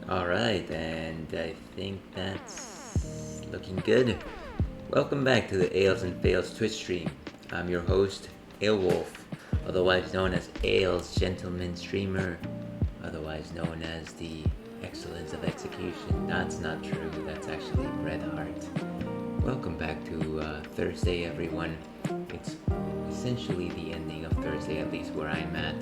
Alright, and I think that's looking good. Welcome back to the Ales and Fails Twitch stream. I'm your host, Alewolf, otherwise known as Ales Gentleman Streamer, otherwise known as the Excellence of Execution. That's not true, that's actually Red Heart. Welcome back to Thursday, everyone. It's essentially the ending of Thursday, at least where I'm at.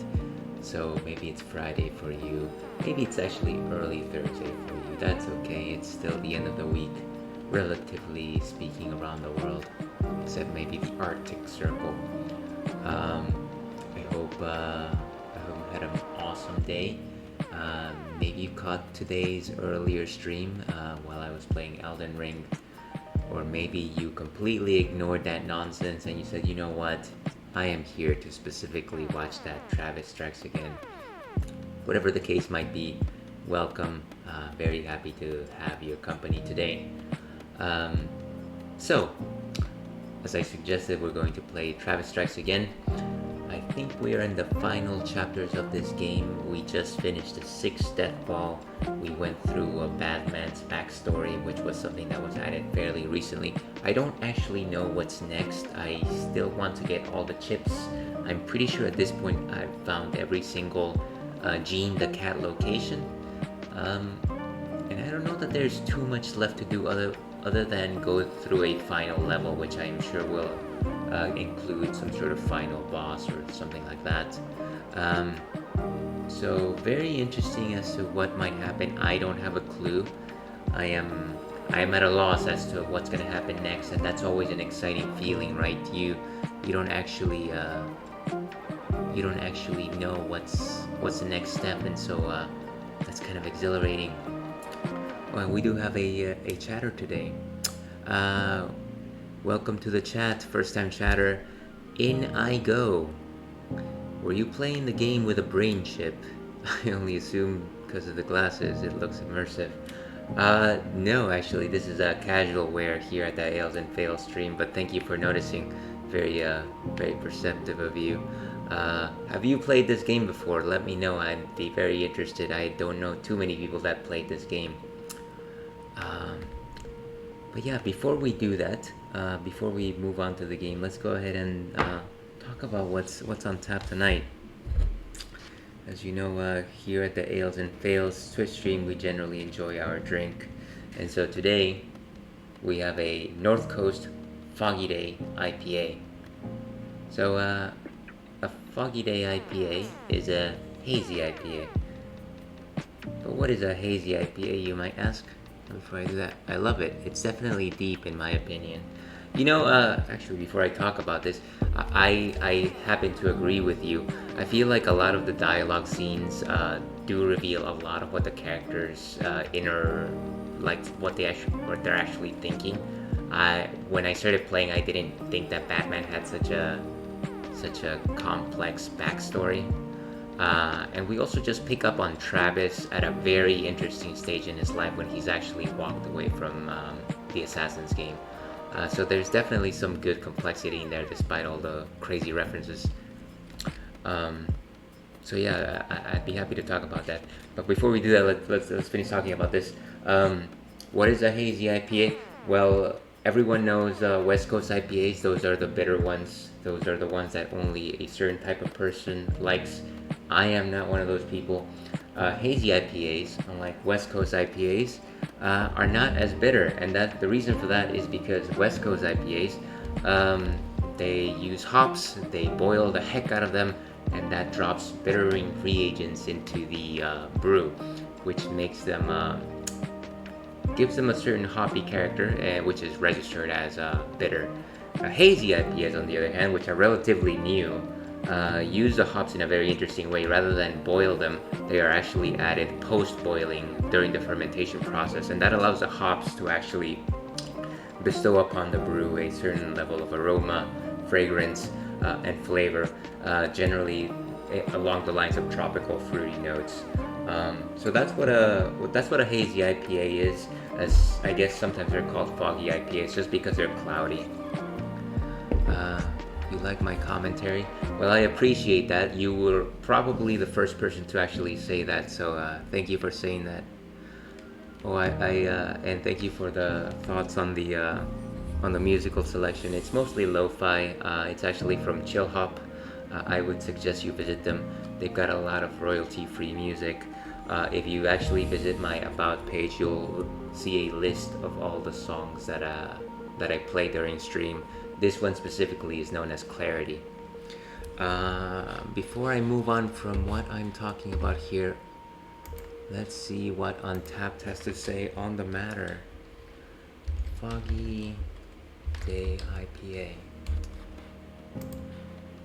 So maybe it's Friday for you. Maybe it's actually early Thursday for you. That's okay. It's still the end of the week, relatively speaking, around the world, except maybe the Arctic Circle. I hope you had an awesome day. Maybe you caught today's earlier stream while I was playing Elden Ring, or maybe you completely ignored that nonsense and you said, you know what? I am here to specifically watch that Travis Strikes Again. Whatever the case might be, welcome. Very happy to have your company today. So, as I suggested, we're going to play Travis Strikes Again. I think we are in the final chapters of this game. We just finished the 6th Death Ball. We went through a bad man's backstory, which was something that was added fairly recently. I don't actually know what's next. I still want to get all the chips. I'm pretty sure at this point I've found every single Gene the Cat location. And I don't know that there's too much left to do other than go through a final level, which I am sure will include some sort of final boss or something like that. So very interesting as to what might happen. I don't have a clue. I am at a loss as to what's going to happen next, and that's always an exciting feeling, right? You don't actually know what's the next step, and so that's kind of exhilarating. Well, we do have a chatter today. Welcome to the chat, first time chatter. In I go. Were you playing the game with a brain chip? I only assume because of the glasses it looks immersive. No, actually, this is a casual wear here at the Ales and Fails stream, but thank you for noticing. Very perceptive of you. Have you played this game before? Let me know. I'd be very interested. I don't know too many people that played this game. But yeah, before we do that, before we move on to the game, let's go ahead and talk about what's on tap tonight. As you know, here at the Ales and Fails Twitch stream, we generally enjoy our drink, and so today we have a North Coast Foggy Day IPA. So a Foggy Day IPA is a hazy IPA. But what is a hazy IPA, you might ask? Before I do that, I love it. It's definitely deep in my opinion. You know, actually, before I talk about this, I happen to agree with you. I feel like a lot of the dialogue scenes do reveal a lot of what the characters what they're actually thinking. When I started playing, I didn't think that Batman had such a complex backstory. And we also just pick up on Travis at a very interesting stage in his life when he's actually walked away from the Assassin's game. So there's definitely some good complexity in there despite all the crazy references. So yeah, I'd be happy to talk about that. But before we do that, let's finish talking about this. What is a hazy IPA? Well, everyone knows West Coast IPAs. Those are the bitter ones. Those are the ones that only a certain type of person likes. I am not one of those people. Hazy IPAs, unlike West Coast IPAs, are not as bitter, and the reason for that is because West Coast IPAs, they use hops, they boil the heck out of them, and that drops bittering reagents into the brew, which makes them gives them a certain hoppy character, which is registered as bitter. Hazy IPAs, on the other hand, which are relatively new, use the hops in a very interesting way. Rather than boil them, they are actually added post-boiling during the fermentation process, and that allows the hops to actually bestow upon the brew a certain level of aroma, fragrance, and flavor, generally along the lines of tropical fruity notes. So that's what a hazy IPA is, as I guess sometimes they're called foggy IPAs just because they're cloudy. You like my commentary? Well, I appreciate that. You were probably the first person to actually say that, so thank you for saying that. Oh, and thank you for the thoughts on the musical selection. It's mostly lo-fi. It's actually from Chillhop. I would suggest you visit them. They've got a lot of royalty-free music. If you actually visit my About page, you'll see a list of all the songs that I play during stream. This one specifically is known as Clarity. Before I move on from what I'm talking about here, let's see what Untapped has to say on the matter. Foggy Day IPA.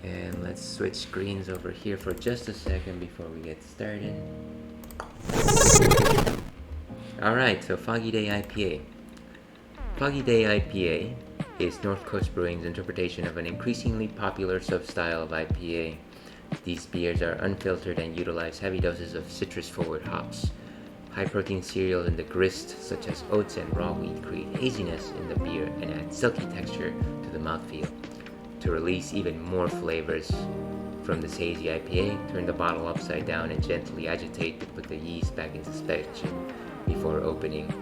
And let's switch screens over here for just a second before we get started. Alright, so Foggy Day IPA. Foggy Day IPA is North Coast Brewing's interpretation of an increasingly popular sub-style of IPA. These beers are unfiltered and utilize heavy doses of citrus-forward hops. High-protein cereals in the grist, such as oats and raw wheat, create haziness in the beer and add silky texture to the mouthfeel. To release even more flavors from this hazy IPA, turn the bottle upside down and gently agitate to put the yeast back into suspension before opening.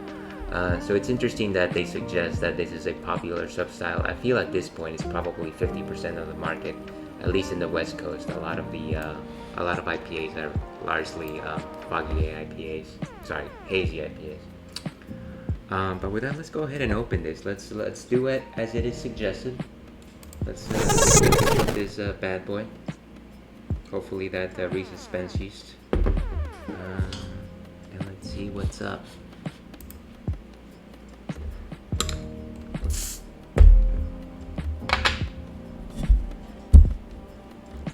So it's interesting that they suggest that this is a popular sub-style. I feel at this point it's probably 50% of the market, at least in the West Coast. A lot of the a lot of IPAs are largely Foggy Day IPAs. Sorry, hazy IPAs. But with that, let's go ahead and open this. Let's do it as it is suggested. Let's get this bad boy. Hopefully that Reese's Spence yeast. And let's see what's up.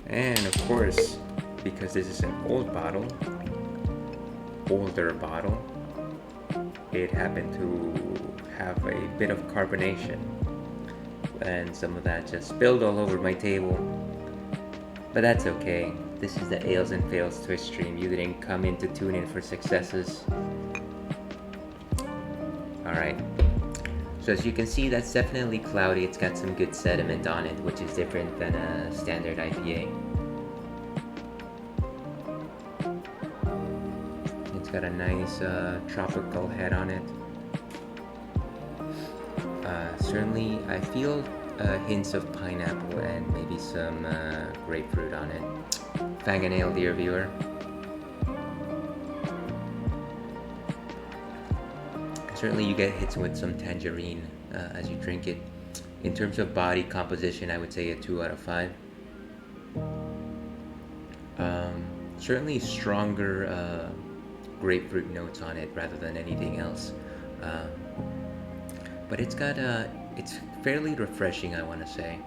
And of course, because this is an older bottle, it happened to have a bit of carbonation, and some of that just spilled all over my table. But that's okay. This is the Ales and Fails Twitch stream. You didn't come in to tune in for successes. Alright. So as you can see, that's definitely cloudy. It's got some good sediment on it, which is different than a standard IPA. It's got a nice tropical head on it. Certainly, I feel hints of pineapple and maybe some grapefruit on it. Fang and ale, dear viewer. Certainly you get hits with some tangerine as you drink it. In terms of body composition, I would say a 2 out of 5. Certainly stronger grapefruit notes on it rather than anything else. But it's got it's fairly refreshing, I want to say.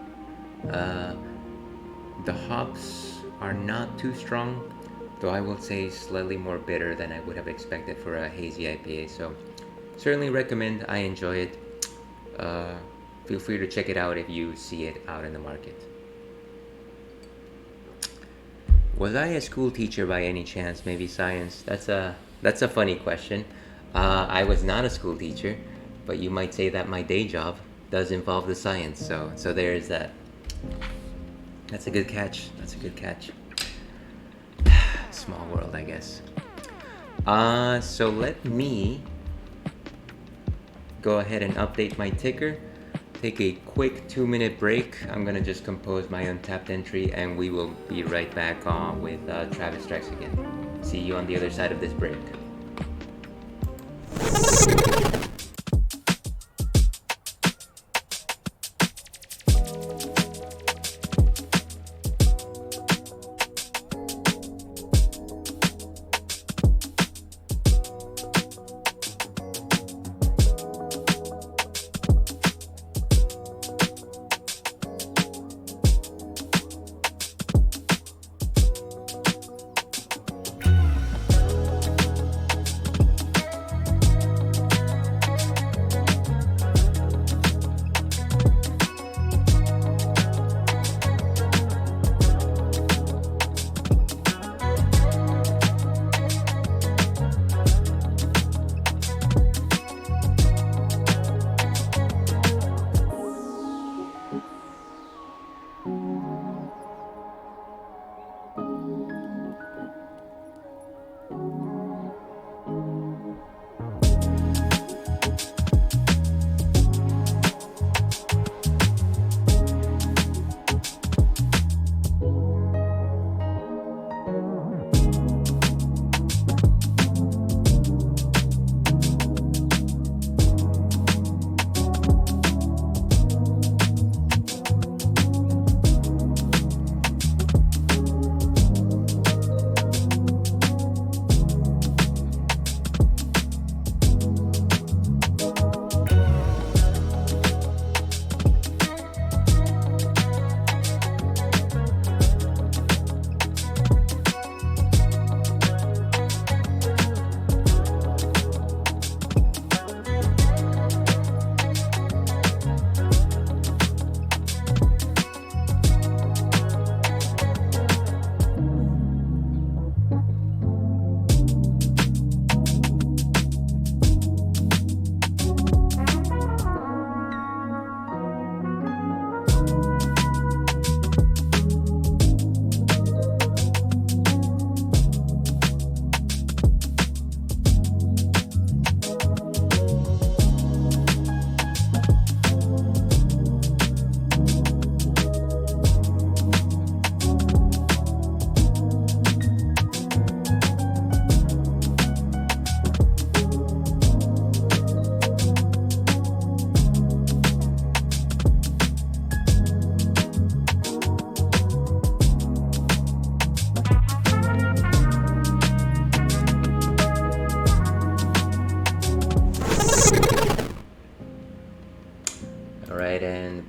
The hops are not too strong, though I will say slightly more bitter than I would have expected for a hazy IPA. So certainly recommend. I enjoy it. Feel free to check it out if you see it out in the market. Was I a school teacher by any chance? Maybe science. That's a funny question. I was not a school teacher, but you might say that my day job does involve the science. So there is that. That's a good catch. Small world, I guess. So let me go ahead and update my ticker. Take a quick 2-minute break. I'm gonna just compose my untapped entry, and we will be right back on with Travis Strikes Again. See you on the other side of this break.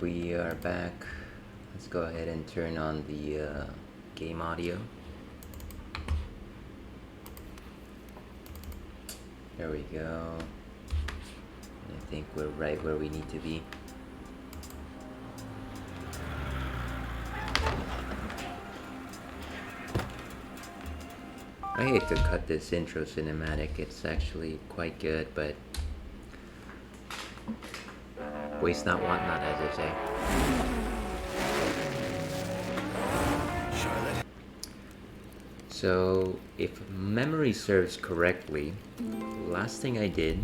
we are back. Let's go ahead and turn on the game audio. There we go. I think we're right where we need to be. I hate to cut this intro cinematic, it's actually quite good, but waste not, want not, as they say. Charlotte. So, if memory serves correctly, last thing I did,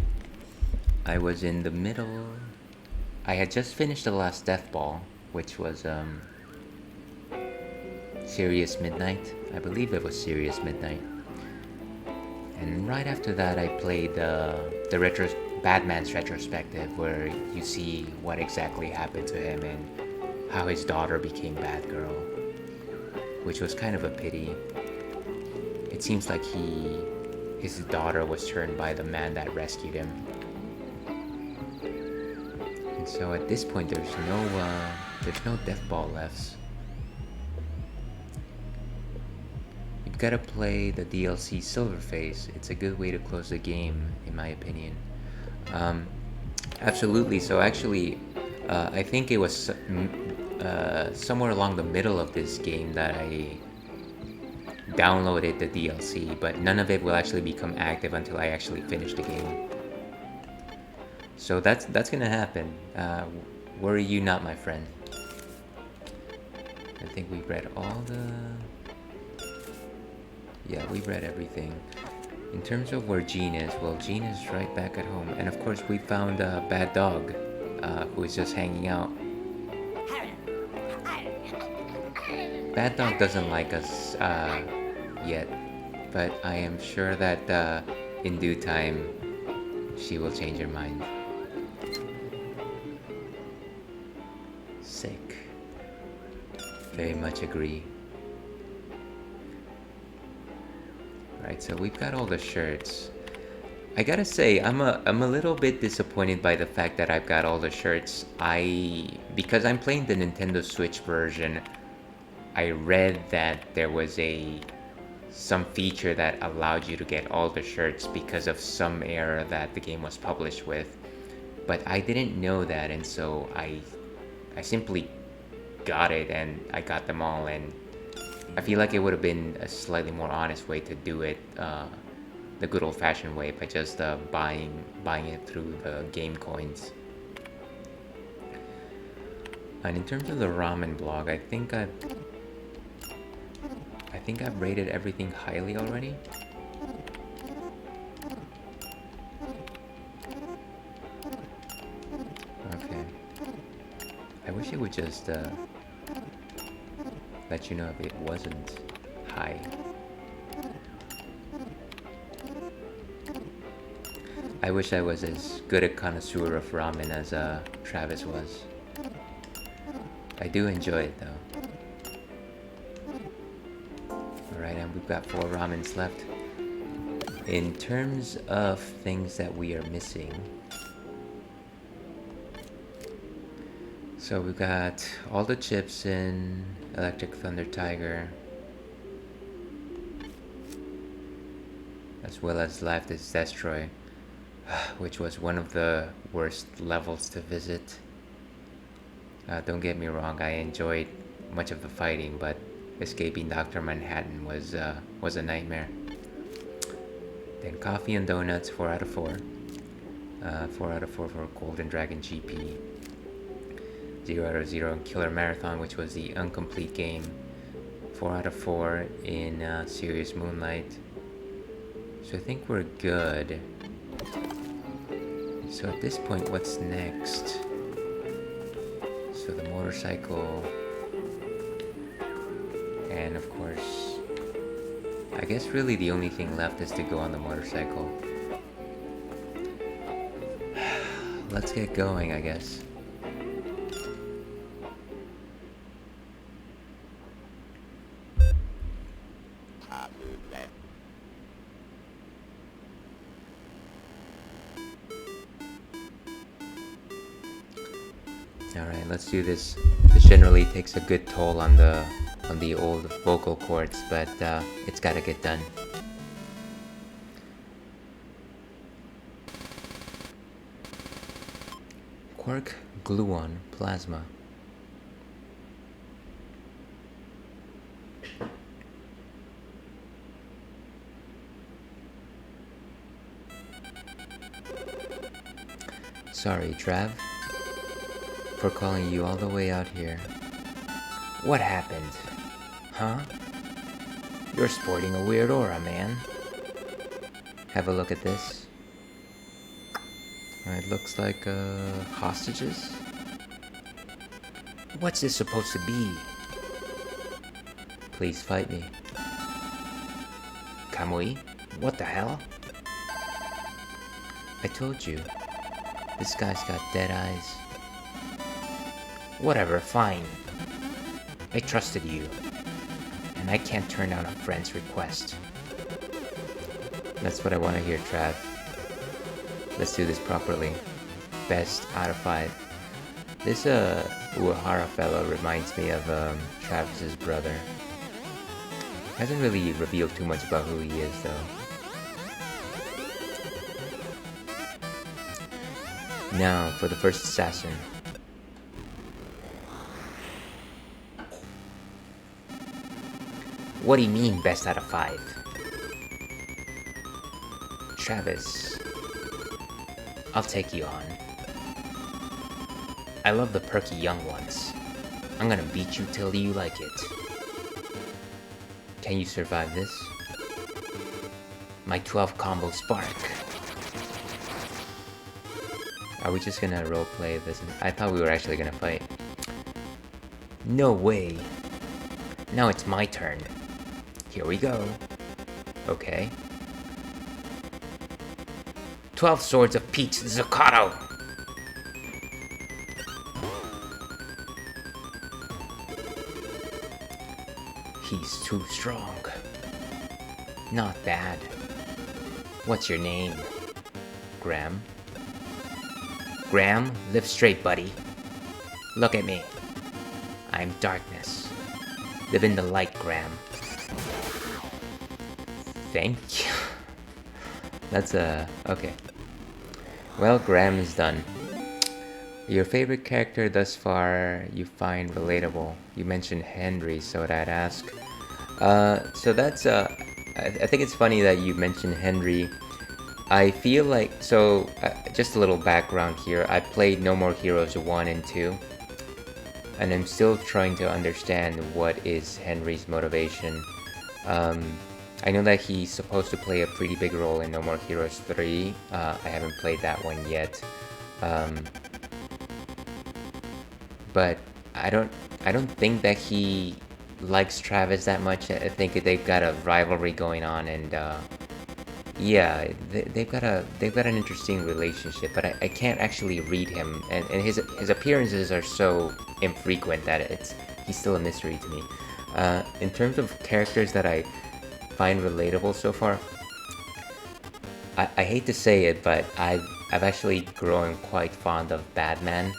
I was in the middle. I had just finished the last Death Ball, which was Serious Midnight. I believe it was Serious Midnight. And right after that, I played the Batman's retrospective, where you see what exactly happened to him and how his daughter became Batgirl, which was kind of a pity. It seems like his daughter was turned by the man that rescued him. And so at this point, there's no Death Ball left. You've got to play the DLC Silverface. It's a good way to close the game, in my opinion. Absolutely. So actually, I think it was somewhere along the middle of this game that I downloaded the DLC, but none of it will actually become active until I actually finish the game. So that's gonna happen. Worry you not, my friend. I think we've read all the... Yeah, we've read everything. In terms of where Jean is, well, Jean is right back at home. And of course, we found Bad Dog, who is just hanging out. Bad Dog doesn't like us yet, but I am sure that in due time, she will change her mind. Sick. Very much agree. Right, so we've got all the shirts. I gotta say, I'm a little bit disappointed by the fact that I've got all the shirts. Because I'm playing the Nintendo Switch version, I read that there was some feature that allowed you to get all the shirts because of some error that the game was published with. But I didn't know that, and so I simply got it, and I got them all, and I feel like it would have been a slightly more honest way to do it, the good old-fashioned way, by just buying it through the game coins. And in terms of the ramen blog, I think I've rated everything highly already. Okay. I wish it would just let you know if it wasn't high. I wish I was as good a connoisseur of ramen as Travis was. I do enjoy it though. Alright, and we've got 4 ramens left. In terms of things that we are missing, so we've got all the chips in Electric Thunder Tiger, as well as Life is Destroy, which was one of the worst levels to visit. Don't get me wrong, I enjoyed much of the fighting, but escaping Dr. Manhattan was a nightmare. Then Coffee and Donuts, 4 out of 4. 4 out of 4 for Golden Dragon GP. 0 out of 0 in Killer Marathon, which was the incomplete game. 4 out of 4 in Serious Moonlight. So I think we're good. So at this point, what's next? So the motorcycle. And of course, I guess really the only thing left is to go on the motorcycle. Let's get going, I guess. Alright, let's do this. This generally takes a good toll on the old vocal cords, but it's gotta get done. Quark gluon plasma. Sorry, Trav, for calling you all the way out here. What happened? Huh? You're sporting a weird aura, man. Have a look at this. It looks like, hostages? What's this supposed to be? Please fight me. Kamui? What the hell? I told you. This guy's got dead eyes. Whatever, fine. I trusted you. And I can't turn down a friend's request. That's what I want to hear, Trav. Let's do this properly. Best out of 5. This Uehara fellow reminds me of Travis's brother. Hasn't really revealed too much about who he is, though. Now for the first assassin. What do you mean, best out of 5? Travis, I'll take you on. I love the perky young ones. I'm gonna beat you till you like it. Can you survive this? My 12 combo spark. Are we just gonna roleplay this? I thought we were actually gonna fight. No way. Now it's my turn. Here we go. Okay. 12 swords of Peach Zaccato! He's too strong. Not bad. What's your name? Graham? Graham, live straight, buddy. Look at me. I'm darkness. Live in the light, Graham. Thank you. That's okay. Well, Graham is done. Your favorite character thus far you find relatable? You mentioned Henry, so I'd ask. So that's I think it's funny that you mentioned Henry. I feel like, so just a little background here. I played No More Heroes 1 and 2, and I'm still trying to understand what is Henry's motivation. I know that he's supposed to play a pretty big role in No More Heroes 3. I haven't played that one yet. But I don't think that he likes Travis that much. I think they've got a rivalry going on, and yeah, they've got an interesting relationship. But I can't actually read him, and his appearances are so infrequent that he's still a mystery to me. In terms of characters that I find relatable so far, I hate to say it, but I've actually grown quite fond of Batman,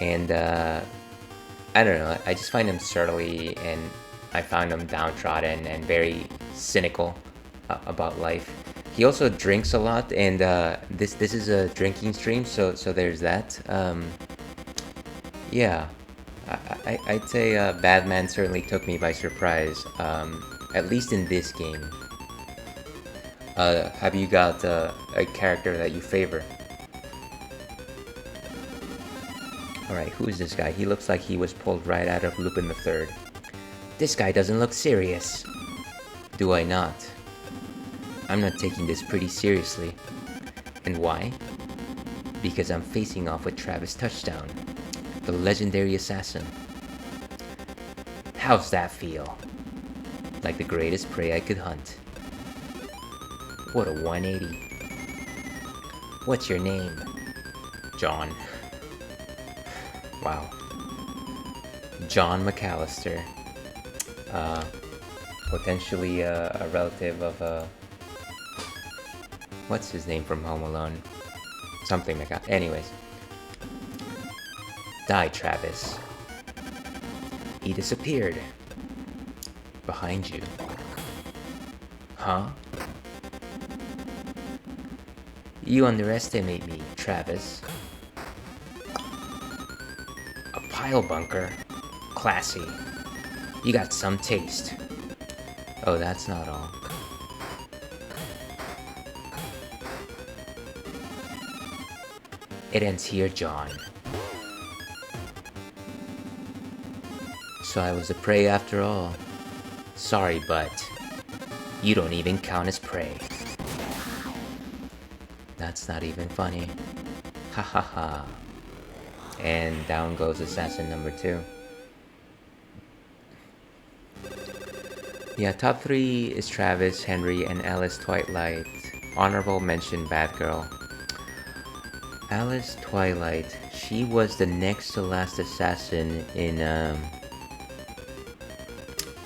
and I don't know, I just find him surly, and I found him downtrodden and very cynical about life. He also drinks a lot, and this is a drinking stream, so there's that. Yeah, I'd say Batman certainly took me by surprise, at least in this game. Have you got a character that you favor? Alright, who is this guy? He looks like he was pulled right out of Lupin the Third. This guy doesn't look serious. Do I not? I'm not taking this pretty seriously. And why? Because I'm facing off with Travis Touchdown, the legendary assassin. How's that feel? Like the greatest prey I could hunt. What a 180. What's your name? John. Wow. John McAllister. Potentially a relative of what's his name from Home Alone? Something like that. Anyways. Die, Travis. He disappeared. Behind you. Huh? You underestimate me, Travis. A pile bunker? Classy. You got some taste. Oh, that's not all. It ends here, John. So I was a prey after all. Sorry, but you don't even count as prey. That's not even funny. Ha ha ha. And down goes assassin number 2. Yeah, top 3 is Travis, Henry, and Alice Twilight. Honorable mention, Batgirl. Alice Twilight, she was the next to last assassin in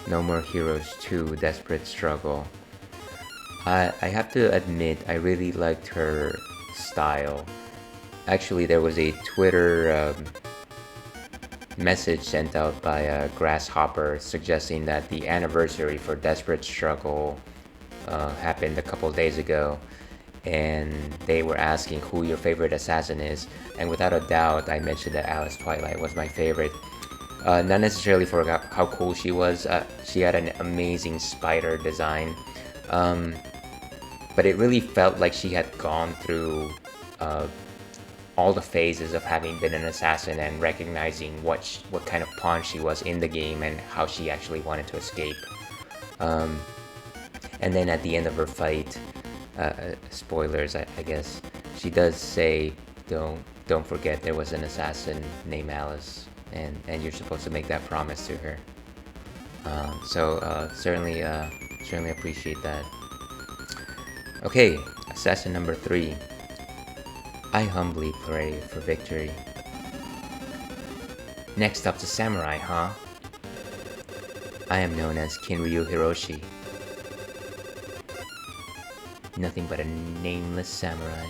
No More Heroes 2, Desperate Struggle. I have to admit, I really liked her style. Actually, there was a Twitter message sent out by a Grasshopper suggesting that the anniversary for Desperate Struggle happened a couple days ago, and they were asking who your favorite assassin is, and without a doubt I mentioned that Alice Twilight was my favorite. Not necessarily for how cool she was. She had an amazing spider design, but it really felt like she had gone through all the phases of having been an assassin and recognizing what kind of pawn she was in the game and how she actually wanted to escape. And then at the end of her fight, spoilers, I guess, she does say, don't forget there was an assassin named Alice, and you're supposed to make that promise to her. So certainly appreciate that. Okay, assassin number 3. I humbly pray for victory. Next up, the samurai, huh? I am known as Kinryu Hiroshi. Nothing but a nameless samurai.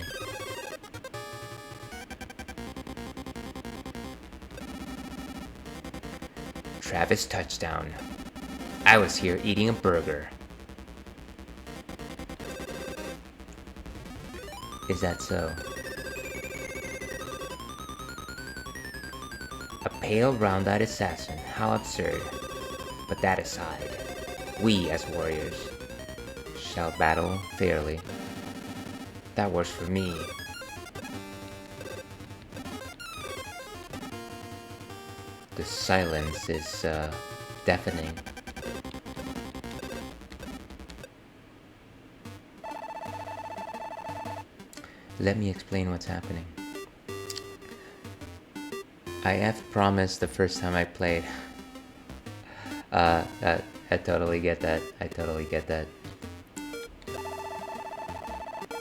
Travis touchdown. I was here eating a burger. Is that so? A pale, round-eyed assassin. How absurd. But that aside, we as warriors shall battle fairly. That works for me. The silence is deafening. Let me explain what's happening. I have promised the first time I played. I totally get that.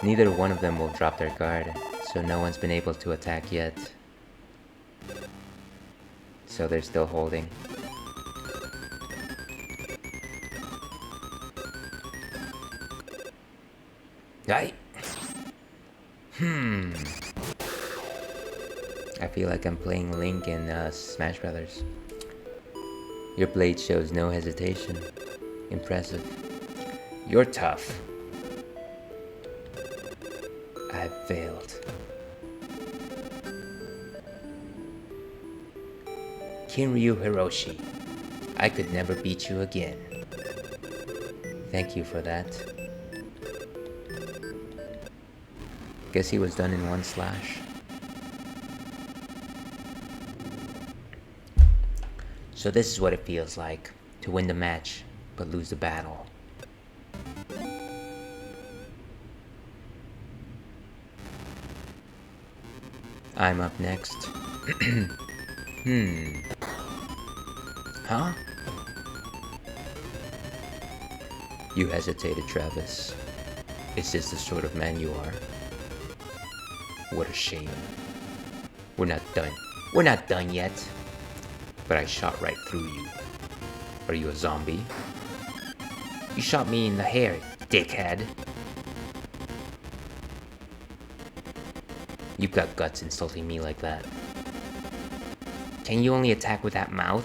Neither one of them will drop their guard, so no one's been able to attack yet. So they're still holding. Right? I feel like I'm playing Link in Smash Brothers. Your blade shows no hesitation. Impressive. You're tough. I've failed. Kinryu Hiroshi, I could never beat you again. Thank you for that. Guess he was done in one slash. So this is what it feels like to win the match, but lose the battle. I'm up next. Huh? You hesitated, Travis. Is this the sort of man you are? What a shame. We're not done. We're not done yet. But I shot right through you. Are you a zombie? You shot me in the hair, dickhead. You've got guts insulting me like that. Can you only attack with that mouth?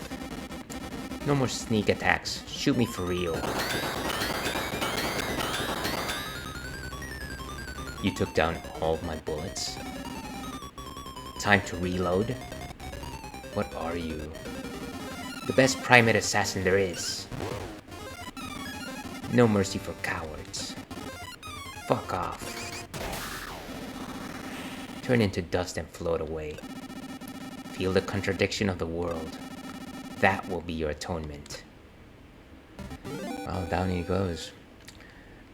No more sneak attacks. Shoot me for real. You took down all of my bullets. Time to reload? What are you? The best primate assassin there is. No mercy for cowards. Fuck off. Turn into dust and float away. Feel the contradiction of the world. That will be your atonement. Well, down he goes.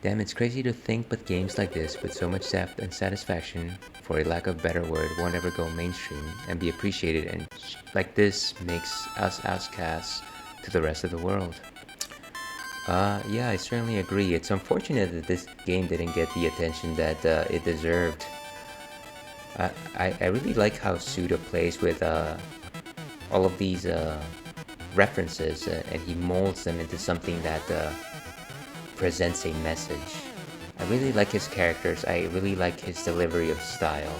Damn, it's crazy to think but games like this with so much depth and satisfaction, for a lack of better word, won't ever go mainstream and be appreciated, and like this makes us outcasts to the rest of the world. Yeah, I certainly agree. It's unfortunate that this game didn't get the attention that it deserved. I really like how Suda plays with all of these references, and he molds them into something that presents a message. I really like his characters. I really like his delivery of style.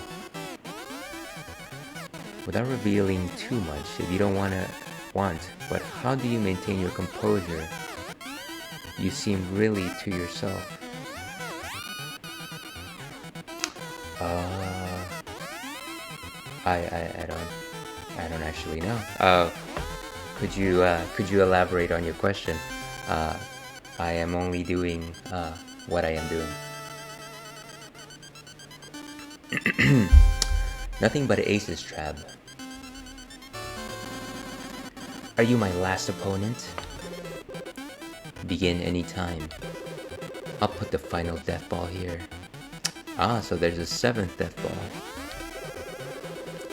Without revealing too much, if you don't want, but how do you maintain your composure? You seem really to yourself. I don't actually know. Could you elaborate on your question? I am only doing what I am doing. Nothing but aces, Trab. Are you my last opponent? Begin anytime. I'll put the final death ball here. Ah, so there's a 7th death ball.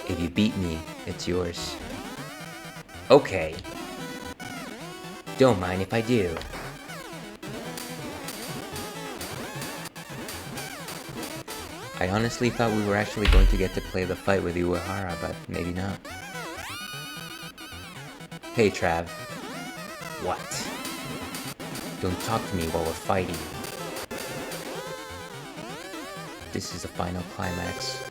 If you beat me, it's yours. Okay. Don't mind if I do. I honestly thought we were actually going to get to play the fight with Uehara, but maybe not. Hey, Trav. What? Don't talk to me while we're fighting. This is the final climax.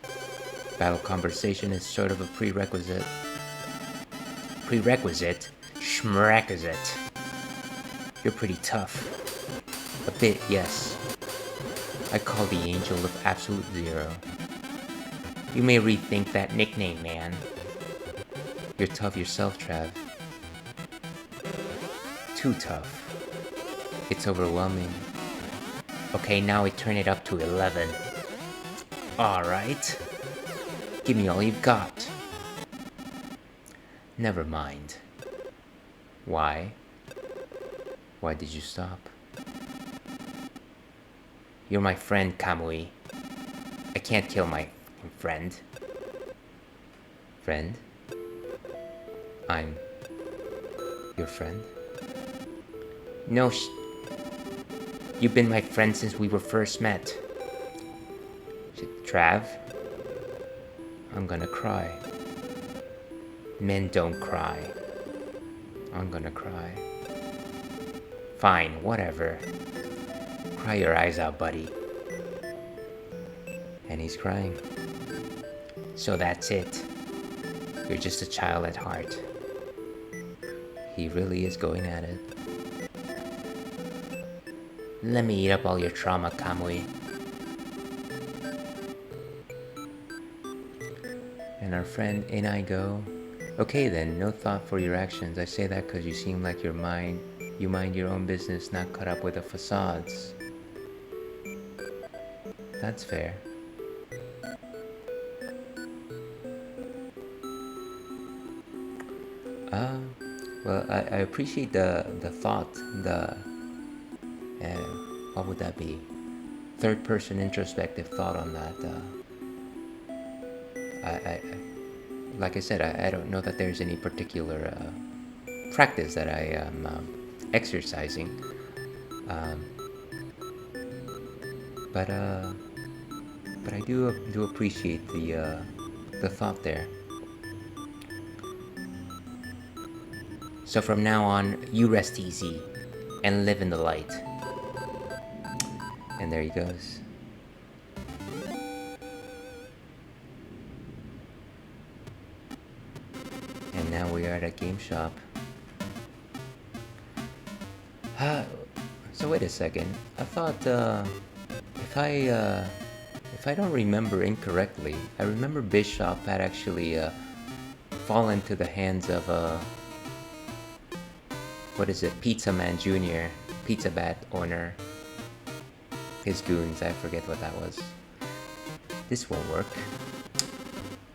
Battle conversation is sort of a prerequisite. Prerequisite? Schmrequisite. You're pretty tough. A bit, yes. I call the Angel of Absolute Zero. You may rethink that nickname, man. You're tough yourself, Trav. Too tough. It's overwhelming. Okay, now we turn it up to 11. Alright. Give me all you've got. Never mind. Why? Why did you stop? You're my friend, Kamui. I can't kill my friend. Friend? I'm your friend? No, you've been my friend since we were first met. Trav? I'm gonna cry. Men don't cry. I'm gonna cry. Fine, whatever. Cry your eyes out, buddy. And he's crying. So that's it. You're just a child at heart. He really is going at it. Let me eat up all your trauma, Kamui. And our friend in I go. Okay then, no thought for your actions. I say that because you seem like you mind your own business, not caught up with the facades. That's fair. Well, I appreciate the thought, what would that be? Third person introspective thought on that. Like I said, I don't know that there's any particular practice that I am exercising. But I do appreciate the thought there. So from now on, you rest easy and live in the light. And there he goes. And we are at a game shop. So wait a second. I thought if I don't remember incorrectly, I remember Bishop had actually fallen into the hands of what is it, Pizza Man Jr., Pizza Bat owner, his goons. I forget what that was. This won't work.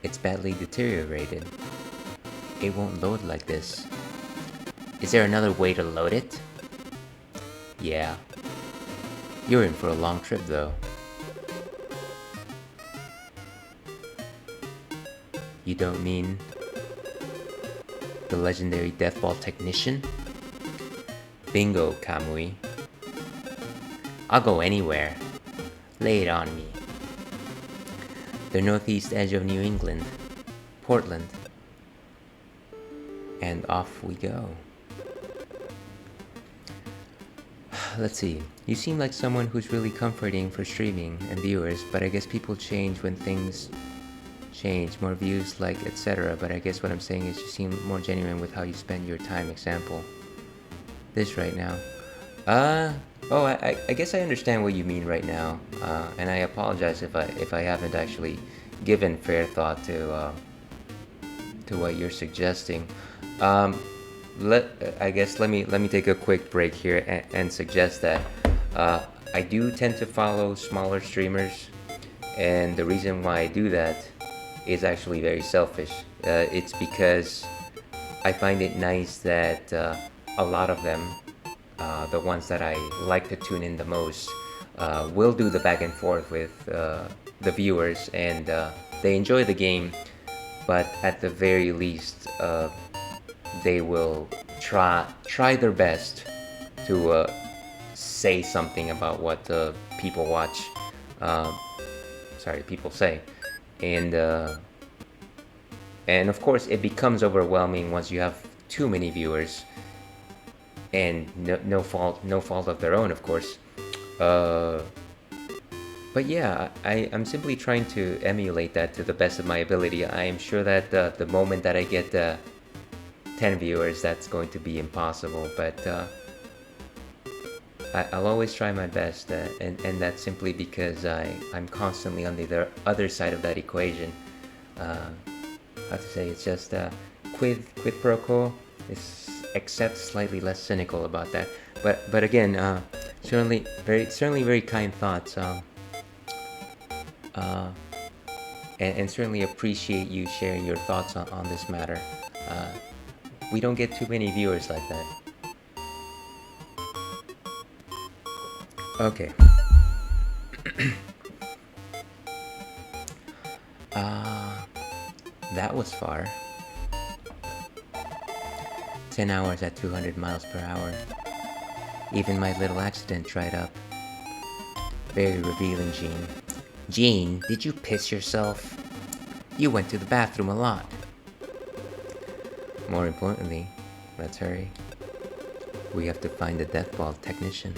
It's badly deteriorated. It won't load like this. Is there another way to load it? Yeah. You're in for a long trip though. You don't mean the legendary Deathball technician? Bingo, Kamui. I'll go anywhere. Lay it on me. The northeast edge of New England, Portland. And off we go. Let's see. You seem like someone who's really comforting for streaming and viewers, but I guess people change when things change. More views, like, etc. But I guess what I'm saying is you seem more genuine with how you spend your time. Example. This right now. I guess I understand what you mean right now. And I apologize if I haven't actually given fair thought to what you're suggesting. Let me take a quick break here and suggest that I do tend to follow smaller streamers, and the reason why I do that is actually very selfish. It's because I find it nice that a lot of them, the ones that I like to tune in the most, will do the back and forth with the viewers, and they enjoy the game, but at the very least they will try their best to say something about what people watch. People say, and of course it becomes overwhelming once you have too many viewers, and no fault of their own, of course. But yeah, I'm simply trying to emulate that to the best of my ability. I am sure that the moment that I get 10 viewers, that's going to be impossible, but I'll always try my best, and that's simply because I'm constantly on the other side of that equation. How to say, it's just quid pro quo, except slightly less cynical about that. But again, certainly very kind thoughts, and certainly appreciate you sharing your thoughts on this matter. We don't get too many viewers like that. Okay. That was far. 10 hours at 200 miles per hour. Even my little accident dried up. Very revealing, Gene. Gene, did you piss yourself? You went to the bathroom a lot. More importantly, let's hurry. We have to find the Deathball technician.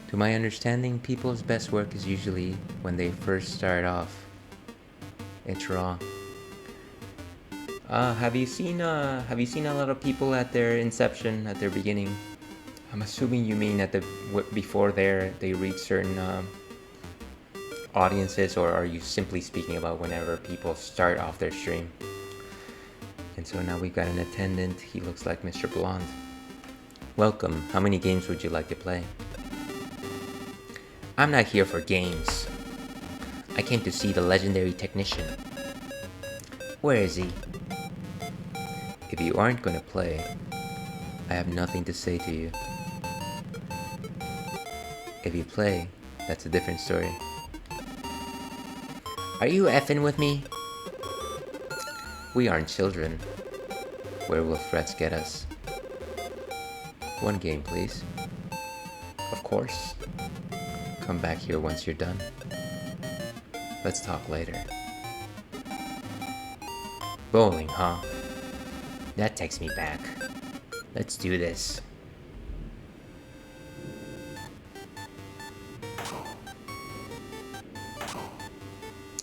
To my understanding, people's best work is usually when they first start off. It's raw. Have you seen a lot of people at their inception, at their beginning? I'm assuming you mean at before they reach certain audiences, or are you simply speaking about whenever people start off their stream? And so now we've got an attendant. He looks like Mr. Blonde. Welcome. How many games would you like to play? I'm not here for games. I came to see the legendary technician. Where is he? If you aren't gonna play, I have nothing to say to you. If you play, that's a different story. Are you effing with me? We aren't children. Where will threats get us? One game, please. Of course. Come back here once you're done. Let's talk later. Bowling, huh? That takes me back. Let's do this.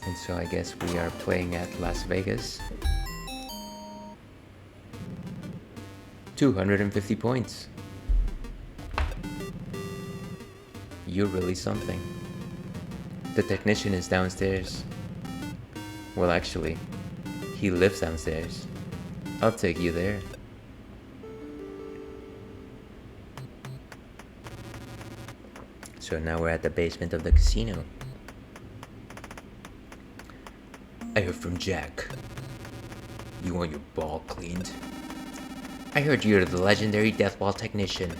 And so I guess we are playing at Las Vegas. 250 points. You're really something. The technician is downstairs. Well, actually, he lives downstairs. I'll take you there. So now we're at the basement of the casino. I heard from Jack. You want your ball cleaned? I heard you're the legendary deathball technician,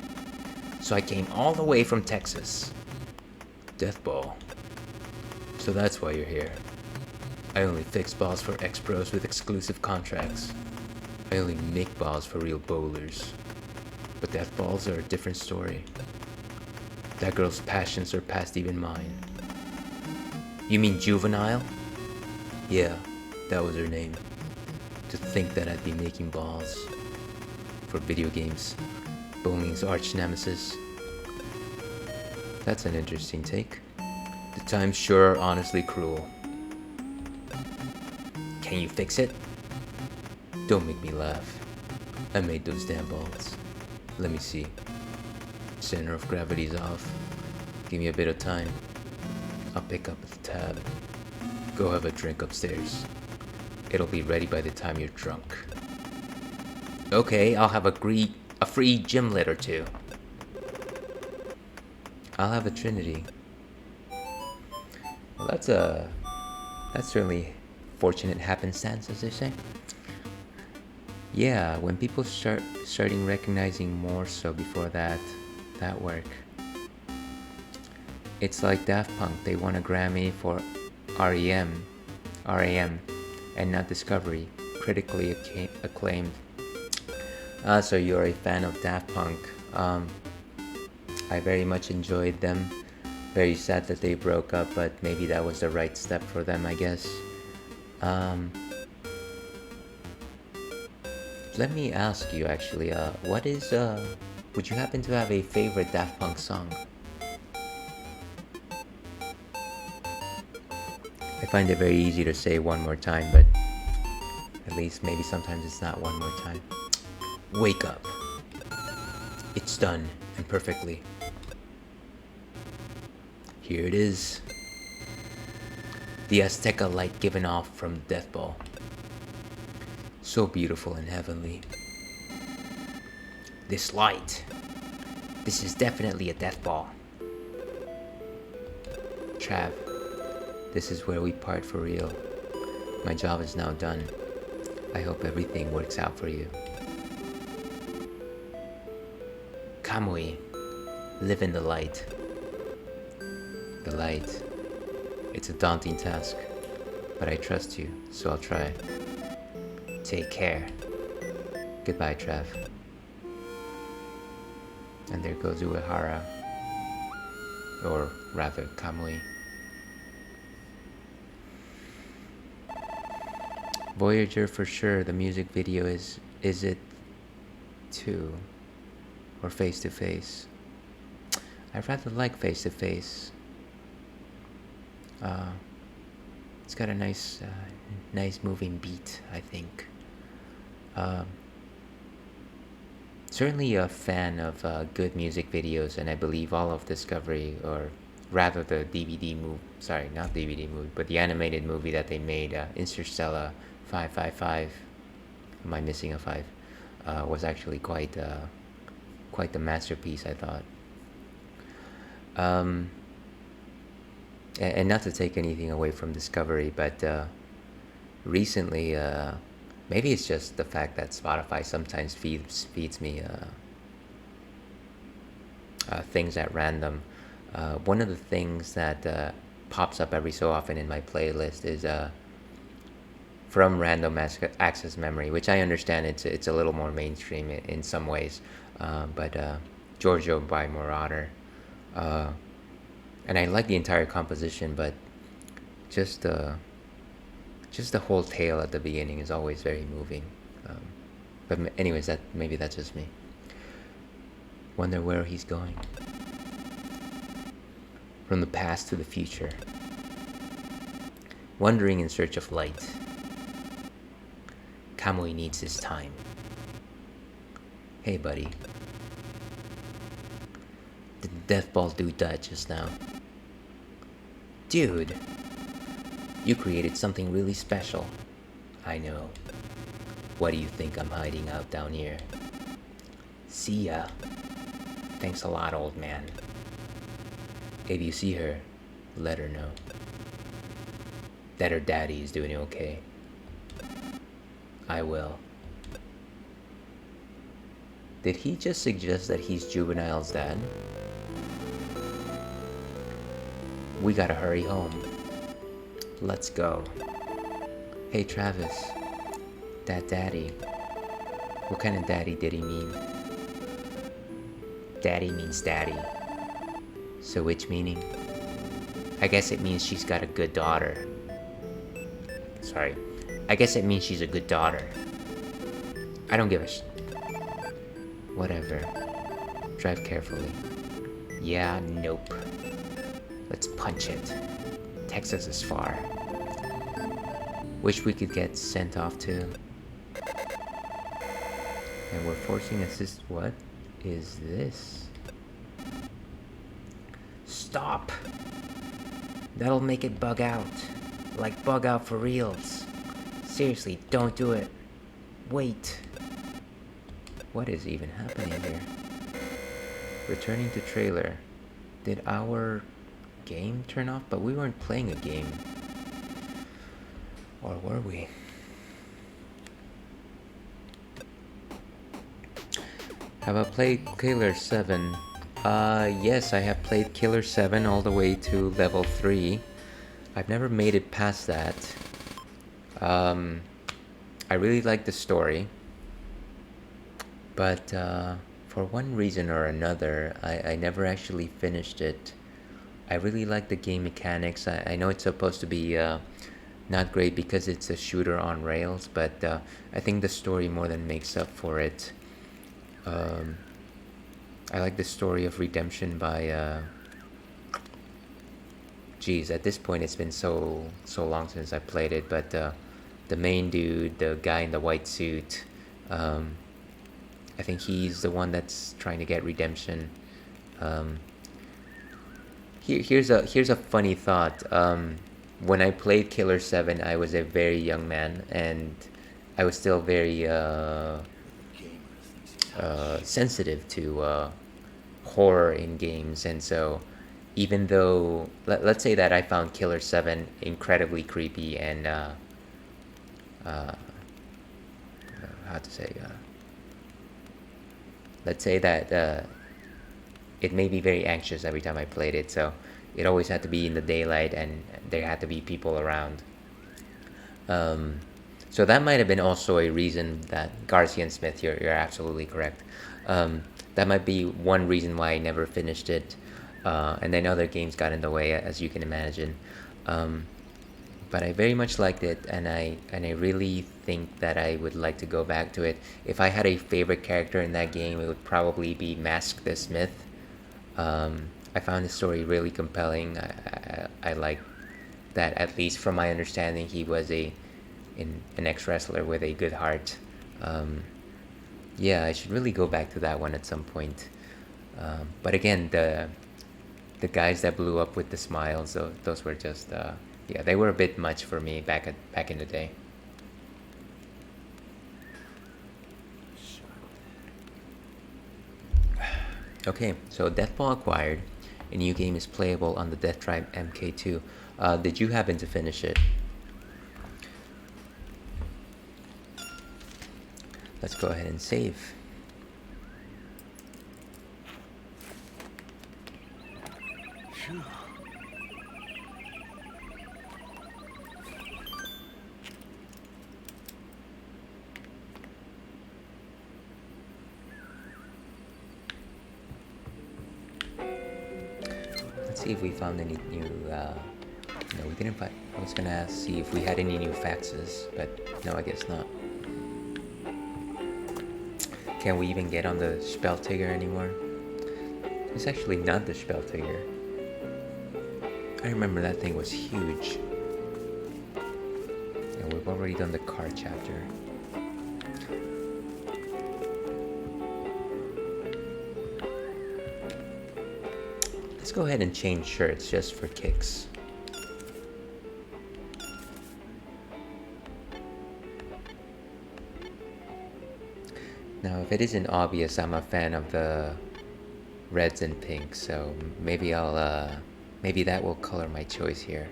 so I came all the way from Texas. Deathball. So that's why you're here. I only fix balls for ex-pros with exclusive contracts. I only make balls for real bowlers. But deathballs are a different story. That girl's passion surpassed even mine. You mean Juvenile? Yeah, that was her name. To think that I'd be making balls for video games, bowling's arch nemesis. That's an interesting take. The times sure are honestly cruel. Can you fix it? Don't make me laugh. I made those damn balls. Let me see. Center of gravity's off. Give me a bit of time. I'll pick up the tab. Go have a drink upstairs. It'll be ready by the time you're drunk. Okay, I'll have a free gymlet or two. I'll have a Trinity. Well, that's certainly fortunate happenstance, as they say. Yeah, when people starting recognizing more so before that work. It's like Daft Punk, they won a Grammy for RAM, and not Discovery, critically acclaimed. So you're a fan of Daft Punk. I very much enjoyed them. Very sad that they broke up, but maybe that was the right step for them, I guess. Let me ask you actually, would you happen to have a favorite Daft Punk song? I find it very easy to say one more time, but at least maybe sometimes it's not one more time. Wake up. It's done, and perfectly. Here it is. The Azteca light given off from the death ball. So beautiful and heavenly. This light. This is definitely a death ball. Trav, this is where we part for real. My job is now done. I hope everything works out for you. Kamui, live in the light. The light. It's a daunting task, but I trust you, so I'll try. Take care. Goodbye, Trav. And there goes Uehara. Or rather, Kamui. Voyager for sure, the music video is it too? Or face to face? I rather like face to face. It's got a nice moving beat, I think. Certainly a fan of good music videos, and I believe all of Discovery, or rather the DVD movie, sorry, not DVD movie, but the animated movie that they made, Interstellar 555, am I missing a 5, was actually quite the masterpiece, I thought. And not to take anything away from Discovery, but recently, maybe it's just the fact that Spotify sometimes feeds me things at random. One of the things that pops up every so often in my playlist is from random access memory, which I understand it's a little more mainstream in some ways, but Giorgio by Moroder. And I like the entire composition, but just the whole tale at the beginning is always very moving. But anyways, maybe that's just me. Wonder where he's going. From the past to the future. Wandering in search of light. Kamui needs his time. Hey, buddy. Did the death ball do that just now? Dude, you created something really special. I know. What do you think I'm hiding out down here? See ya. Thanks a lot, old man. If you see her, let her know that her daddy is doing okay. I will. Did he just suggest that he's Juvenile's dad? We gotta hurry home. Let's go. Hey Travis, that daddy. What kind of daddy did he mean? Daddy means daddy. So which meaning? I guess it means she's got a good daughter. Sorry. I guess it means she's a good daughter. I don't give a Whatever. Drive carefully. Yeah, nope. Let's punch it. Texas is far. Wish we could get sent off too. And we're forcing assist. What is this? Stop! That'll make it bug out. Like bug out for reals. Seriously, don't do it. Wait. What is even happening here? Returning to trailer. Did our game turn off? But we weren't playing a game. Or were we? Have I played Killer 7? Yes, I have played Killer 7 all the way to level 3. I've never made it past that. I really like the story. But for one reason or another, I never actually finished it. I really like the game mechanics. I know it's supposed to be not great because it's a shooter on rails, but I think the story more than makes up for it. I like the story of redemption by... Geez, at this point it's been so long since I played it, but the main dude, the guy in the white suit, I think he's the one that's trying to get redemption. Here's a funny thought. When I played Killer 7, I was a very young man, and I was still very sensitive to horror in games, and so even though let's say that I found Killer 7 incredibly creepy and how to say let's say that it made me very anxious every time I played it, so it always had to be in the daylight and there had to be people around. So that might have been also a reason that Garcia and Smith, you're absolutely correct. That might be one reason why I never finished it. And then other games got in the way, as you can imagine. But I very much liked it, and I really think that I would like to go back to it. If I had a favorite character in that game, it would probably be Mask the Smith. I found the story really compelling. I like that, at least from my understanding, he was an ex-wrestler with a good heart. Yeah, I should really go back to that one at some point. But again, the guys that blew up with the smiles, those were just yeah, they were a bit much for me back in the day. Okay, so Deathball acquired. A new game is playable on the Death Tribe MK2. Did you happen to finish it? Let's go ahead and save. Let's see if we found any new, no, we didn't find, I was gonna ask, see if we had any new faxes, but no, I guess not. Can we even get on the Spelltigger anymore? It's actually not the Spelltigger. I remember that thing was huge. And we've already done the card chapter. go ahead and change shirts just for kicks. Now, if it isn't obvious, I'm a fan of the reds and pinks, so maybe maybe that will color my choice here.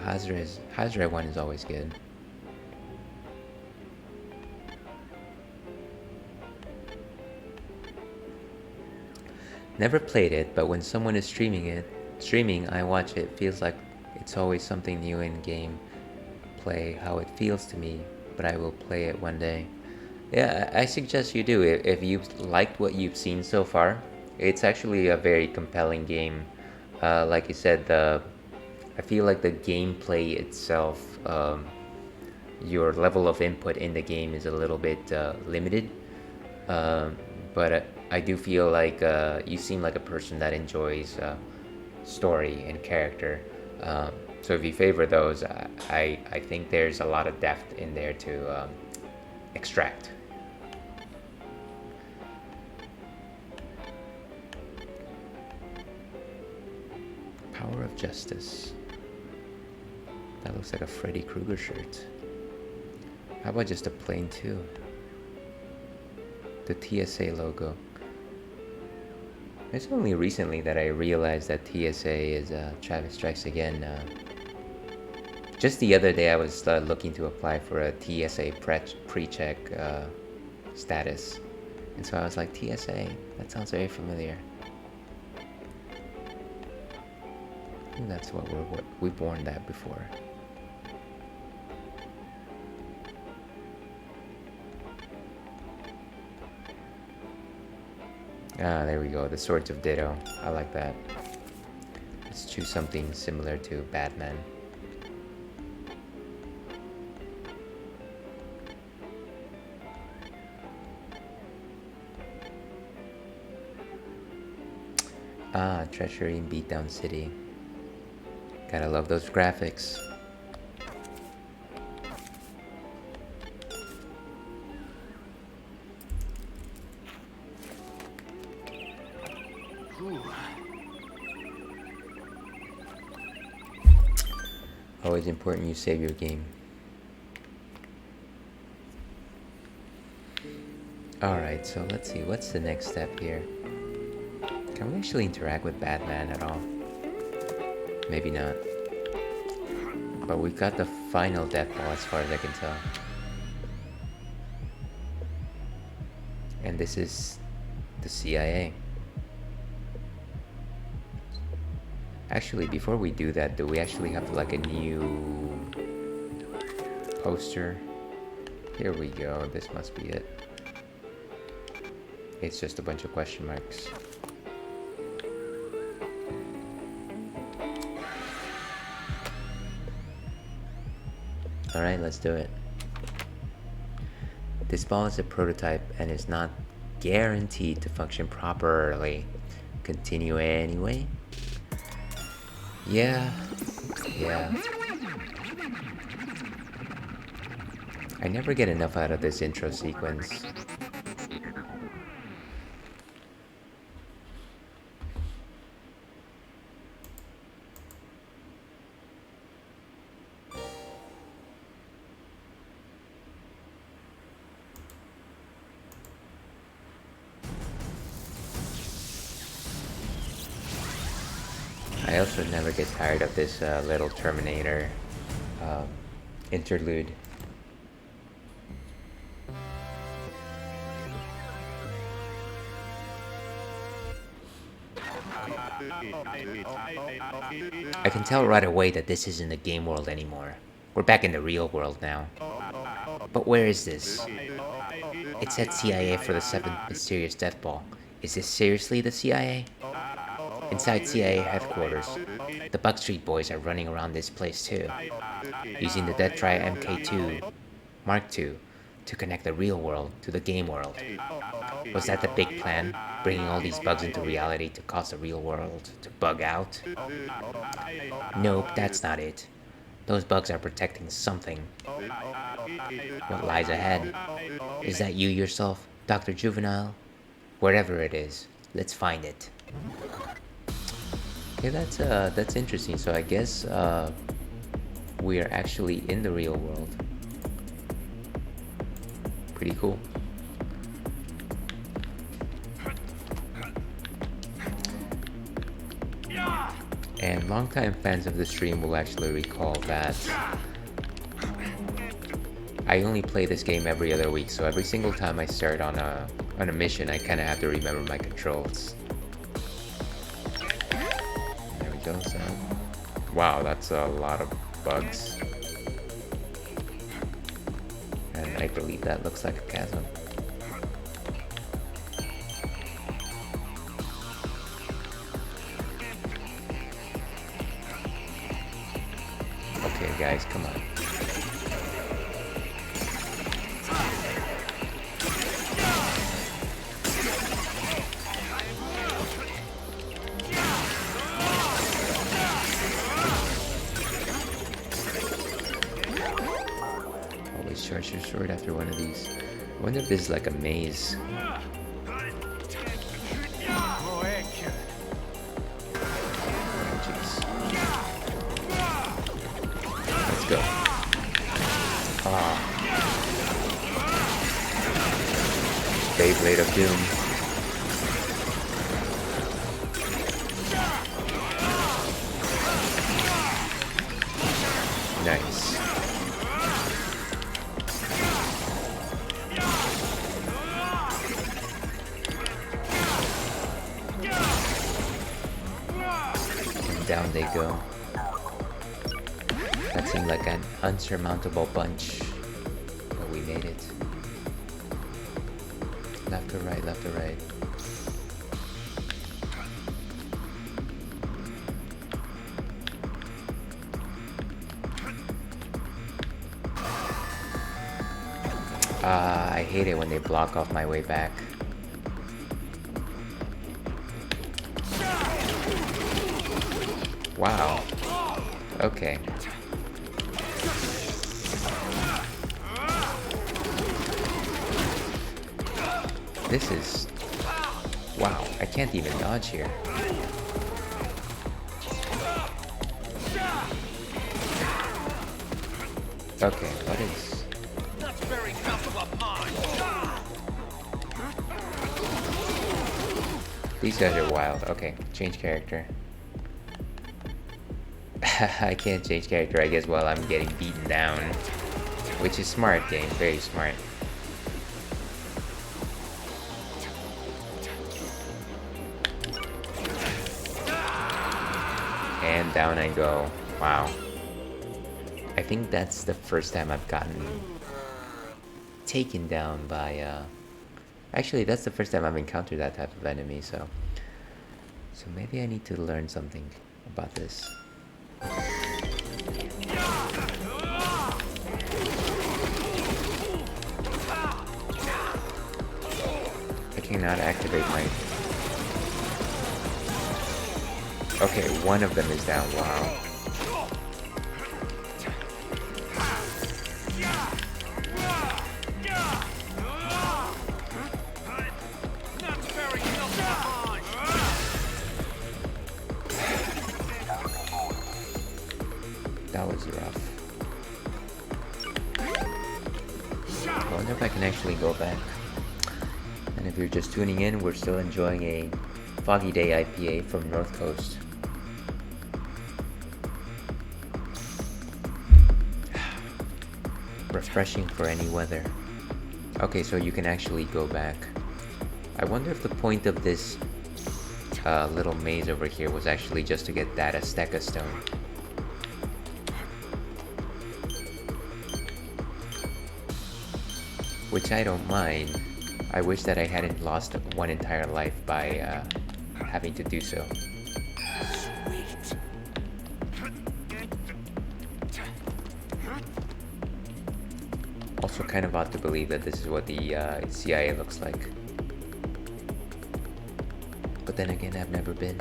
Hazre one is always good. Never played it, but when someone is streaming, I watch it. Feels like it's always something new in game play, how it feels to me, but I will play it one day. Yeah, I suggest you do. If you've liked what you've seen so far, it's actually a very compelling game. Like you said, I feel like the gameplay itself, your level of input in the game is a little bit limited. But I do feel like you seem like a person that enjoys story and character. So if you favor those, I think there's a lot of depth in there to extract. Power of Justice. That looks like a Freddy Krueger shirt. How about just a plain 2? The TSA logo. It's only recently that I realized that TSA is Travis Strikes Again. Just the other day I was looking to apply for a TSA pre-check status. And so I was like, TSA, that sounds very familiar. I think that's what we've worn that before. Ah, there we go. The Swords of Ditto. I like that. Let's choose something similar to Batman. Ah, Treachery in Beatdown City. Gotta love those graphics. Always important you save your game. Alright, so let's see, what's the next step here? Can we actually interact with Batman at all? Maybe not. But we've got the final death ball as far as I can tell. And this is the CIA. Actually, before we do that, do we actually have like a new poster? Here we go, this must be it. It's just a bunch of question marks. Alright, let's do it. This ball is a prototype and is not guaranteed to function properly. Continue anyway. Yeah. I never get enough out of this intro sequence. I also never get tired of this little Terminator interlude. I can tell right away that this isn't the game world anymore. We're back in the real world now. But where is this? It said CIA for the 7th mysterious death ball. Is this seriously the CIA? Inside CIA headquarters, the Buck Street boys are running around this place too, using the Death Try MK2 Mark II to connect the real world to the game world. Was that the big plan, bringing all these bugs into reality to cause the real world to bug out? Nope, that's not it. Those bugs are protecting something. What lies ahead? Is that you yourself, Dr. Juvenile? Wherever it is, Let's find it. Okay, that's interesting. So I guess we are actually in the real world. Pretty cool. And longtime fans of the stream will actually recall that I only play this game every other week, so every single time I start on a mission, I kind of have to remember my controls. There we go. So, wow, that's a lot of bugs, and I believe that looks like a chasm. Okay, guys, come on. Always charge your sword after one of these. I wonder if this is like a maze. Go. Beyblade of Doom. Nice. And down they go. That seemed like an unsurmountable bunch, but we made it. Left or right, left or right. I hate it when they block off my way back. Wow. Okay. This is... wow, I can't even dodge here. Okay, what is... these guys are wild. Okay, change character. I can't change character, I guess, while I'm getting beaten down. Which is smart, game. Very smart. And down I go. Wow. I think that's the first time I've gotten taken down by actually that's the first time I've encountered that type of enemy, so maybe I need to learn something about this. I cannot activate my... okay, one of them is down. Wow. That was rough. I wonder if I can actually go back. And if you're just tuning in, we're still enjoying a Foggy Day IPA from North Coast. Refreshing for any weather. Okay, so you can actually go back. I wonder if the point of this little maze over here was actually just to get that Azteca stone. Which I don't mind. I wish that I hadn't lost one entire life by having to do so. Also kind of odd to believe that this is what the CIA looks like. But then again, I've never been.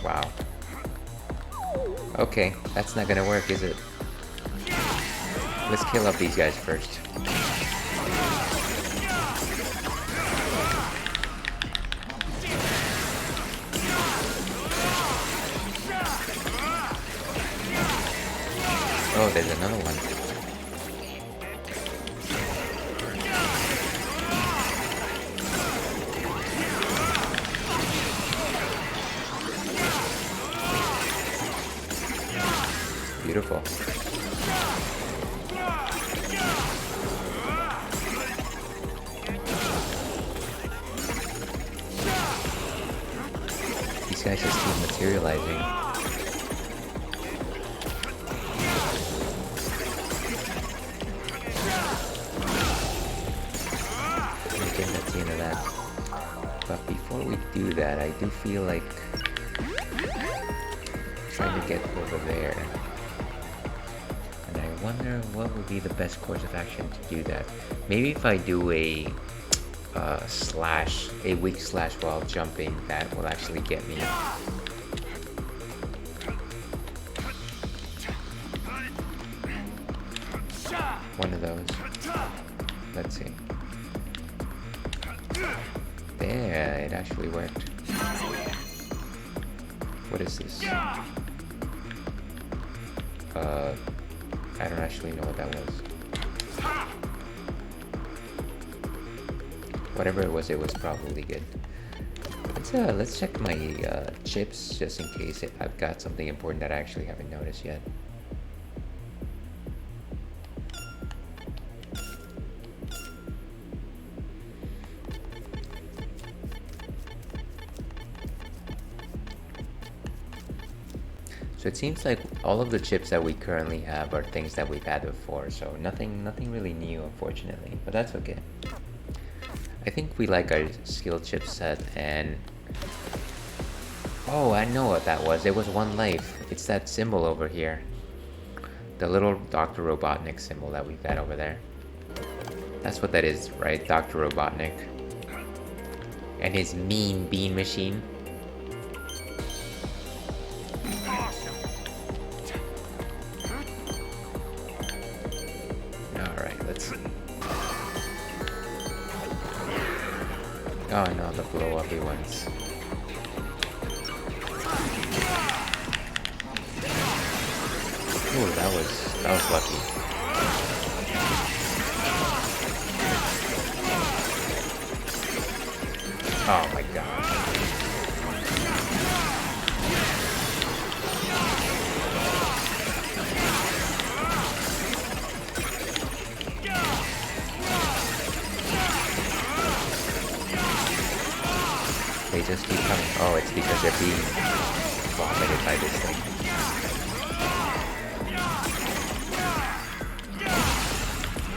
Wow. Okay, that's not gonna work, is it? Let's kill up these guys first. Oh, there's another one. Beautiful. These guys just keep materializing. That's the end of that. But before we do that, I do feel like trying to get over there. And I wonder what would be the best course of action to do that. Maybe if I do a weak slash while jumping, that will actually get me. One of those. Let's see. There, it actually worked. What is this? I don't actually know what that was. Whatever it was probably good. Let's check my chips just in case I've got something important that I actually haven't noticed yet. So it seems like all of the chips that we currently have are things that we've had before, so nothing really new, unfortunately, but that's okay. I think we like our skill chip set, and oh, I know what that was. It was one life. It's that symbol over here, the little Dr. Robotnik symbol that we've got over there. That's what that is, right? Dr. Robotnik and his mean bean machine. Oh no, the blow-uppy ones. Ooh, that was lucky. Oh my gosh. They just keep coming. Oh, it's because they're being vomited by this thing.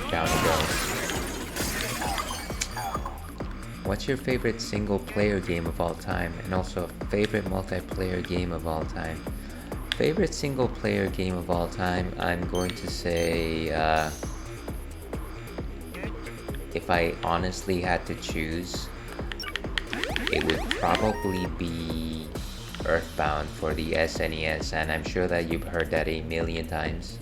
Down it goes. What's your favorite single player game of all time? And also favorite multiplayer game of all time? Favorite single player game of all time, I'm going to say if I honestly had to choose, it would probably be Earthbound for the SNES, and I'm sure that you've heard that a million times.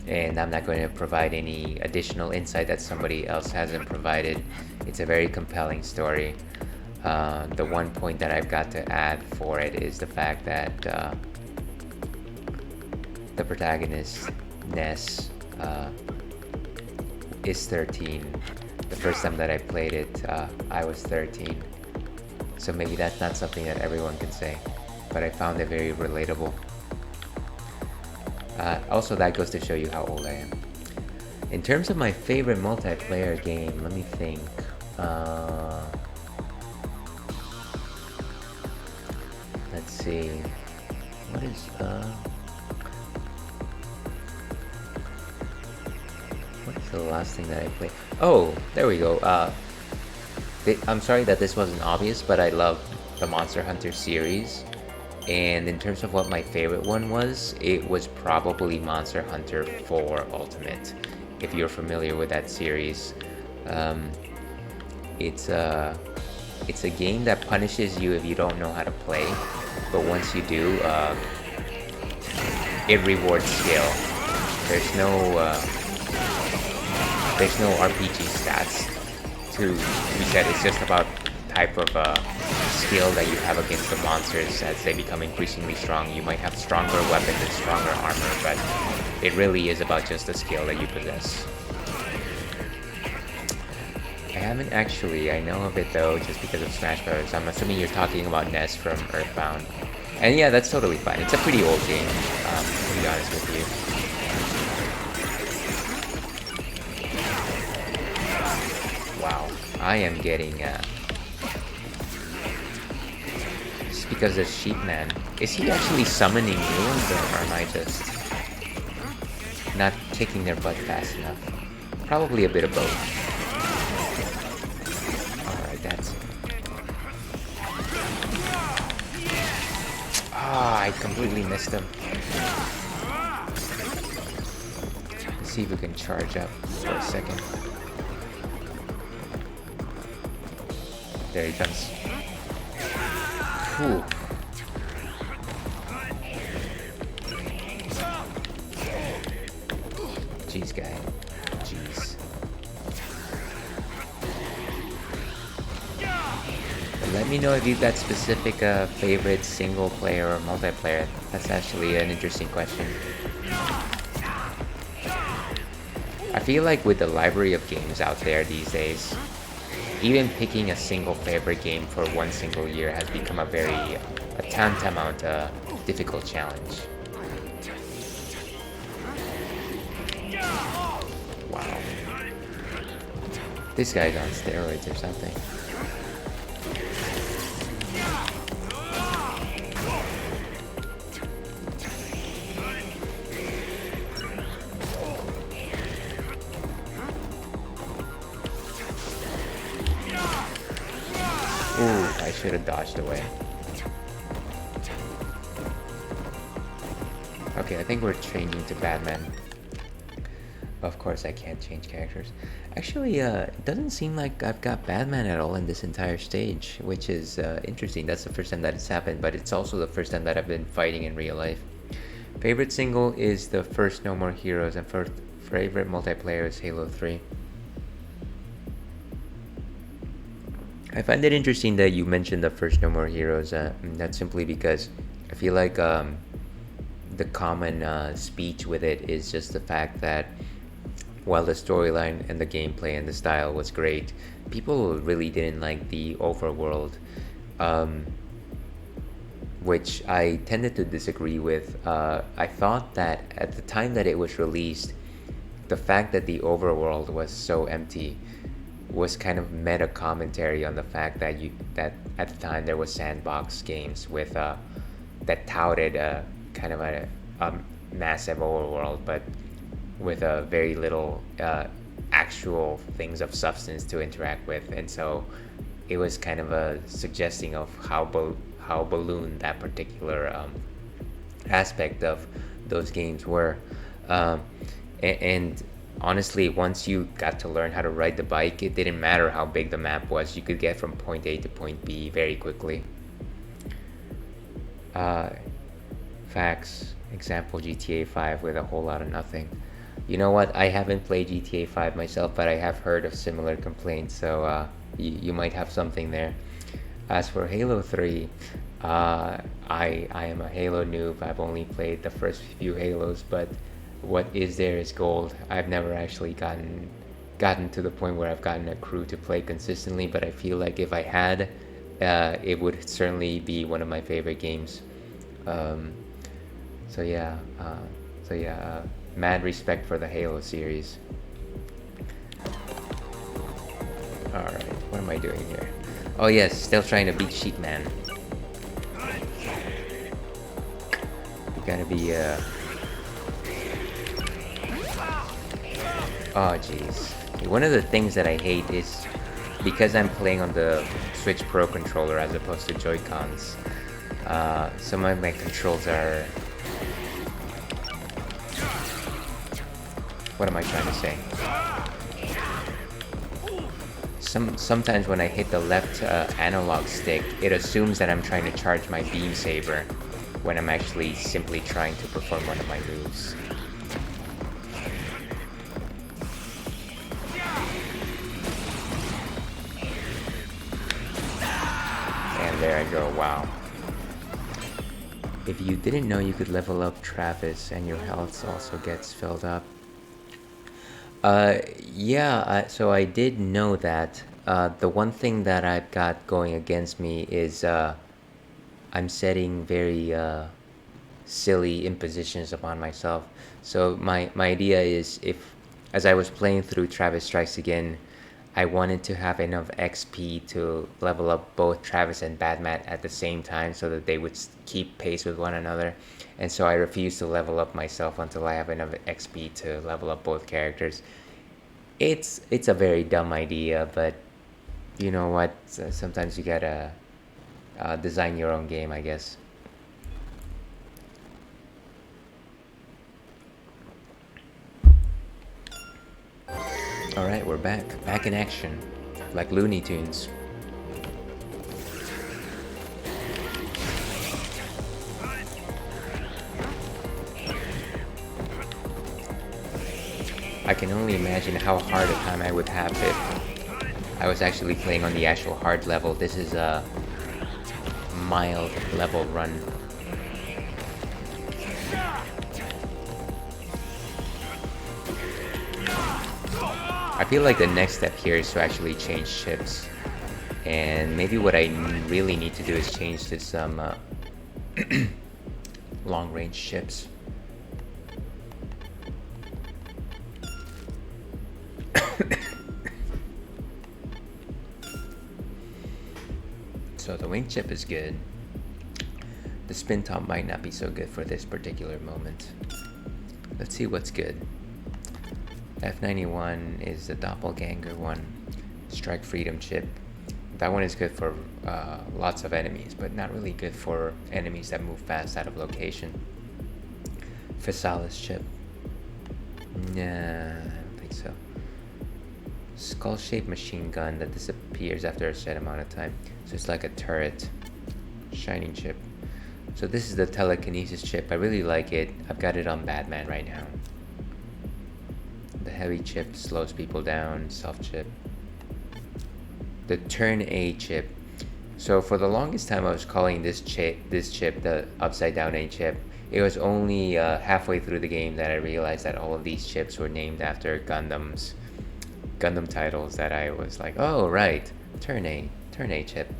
And I'm not going to provide any additional insight that somebody else hasn't provided. It's a very compelling story. The one point that I've got to add for it is the fact that the protagonist, Ness, is 13. The first time that I played it, I was 13. So maybe that's not something that everyone can say, but I found it very relatable. Also, that goes to show you how old I am. In terms of my favorite multiplayer game, let me think. Let's see. What is what's the last thing that I played? Oh, there we go. I'm sorry that this wasn't obvious, but I love the Monster Hunter series. And in terms of what my favorite one was, it was probably Monster Hunter 4 Ultimate. If you're familiar with that series, it's it's a game that punishes you if you don't know how to play, but once you do, it rewards skill. There's no RPG stats to reset. It's just about type of skill that you have against the monsters as they become increasingly strong. You might have stronger weapons and stronger armor, but it really is about just the skill that you possess. I haven't actually. I know of it though, just because of Smash Bros. I'm assuming you're talking about Ness from Earthbound. And yeah, that's totally fine. It's a pretty old game, to be honest with you. Wow, I am getting, just because of Sheepman. Is he actually summoning new ones, or am I just not kicking their butt fast enough? Probably a bit of both. Alright, that's it. Ah, I completely missed him. Let's see if we can charge up for a second. There he comes. Whew. Jeez, guy. Jeez. Let me know if you've got specific favorite single player or multiplayer. That's actually an interesting question. I feel like with the library of games out there these days, even picking a single favorite game for one single year has become a tantamount difficult challenge. Wow. This guy's on steroids or something. Ooh, I should have dodged away. Okay, I think we're changing to Batman. Of course, I can't change characters. Actually, it doesn't seem like I've got Batman at all in this entire stage, which is interesting. That's the first time that it's happened, but it's also the first time that I've been fighting in real life. Favorite single is the first No More Heroes, and favorite multiplayer is Halo 3. I find it interesting that you mentioned the first No More Heroes. That's simply because I feel like the common speech with it is just the fact that while the storyline and the gameplay and the style was great, people really didn't like the overworld, which I tended to disagree with. I thought that at the time that it was released, the fact that the overworld was so empty was kind of meta commentary on the fact that at the time there was sandbox games with that touted kind of a massive overworld, but with very little actual things of substance to interact with, and so it was kind of a suggesting of how ballooned that particular aspect of those games were, and honestly, once you got to learn how to ride the bike, it didn't matter how big the map was. You could get from point A to point B very quickly. Facts. Example, GTA 5 with a whole lot of nothing. You know what? I haven't played GTA 5 myself, but I have heard of similar complaints, so you might have something there. As for Halo 3, I am a Halo noob. I've only played the first few Halos, but what is there is gold. I've never actually gotten to the point where I've gotten a crew to play consistently, but I feel like if I had, it would certainly be one of my favorite games. So yeah, mad respect for the Halo series. Alright, what am I doing here? Oh yes, still trying to beat Sheepman. You gotta be oh jeez. One of the things that I hate is because I'm playing on the Switch Pro controller as opposed to Joy-Cons, some of my controls are... What am I trying to say? sometimes when I hit the left analog stick, it assumes that I'm trying to charge my beam saber when I'm actually simply trying to perform one of my moves. And there I go, wow. If you didn't know you could level up Travis and your health also gets filled up. Yeah, so I did know that. The one thing that I've got going against me is I'm setting very silly impositions upon myself. So my idea is, if as I was playing through Travis Strikes Again, I wanted to have enough XP to level up both Travis and Batman at the same time so that they would keep pace with one another. And so I refuse to level up myself until I have enough XP to level up both characters. It's a very dumb idea, but you know what? Sometimes you gotta design your own game, I guess. Alright, we're back. Back in action. Like Looney Tunes. I can only imagine how hard a time I would have if I was actually playing on the actual hard level. This is a mild level run. I feel like the next step here is to actually change ships, and maybe what I really need to do is change to some long-range ships. So the wing chip is good. The spin top might not be so good for this particular moment. Let's see what's good. F91 is the doppelganger one. Strike Freedom chip. That one is good for lots of enemies, but not really good for enemies that move fast out of location. Physalis chip. Nah, I don't think so. Skull-shaped machine gun that disappears after a set amount of time. So it's like a turret. Shining chip. So this is the telekinesis chip. I really like it. I've got it on Batman right now. The heavy chip slows people down. Soft chip. The turn A chip. So for the longest time I was calling this chip the upside down A chip. It was only halfway through the game that I realized that all of these chips were named after Gundam titles that I was like, oh right, turn A chip.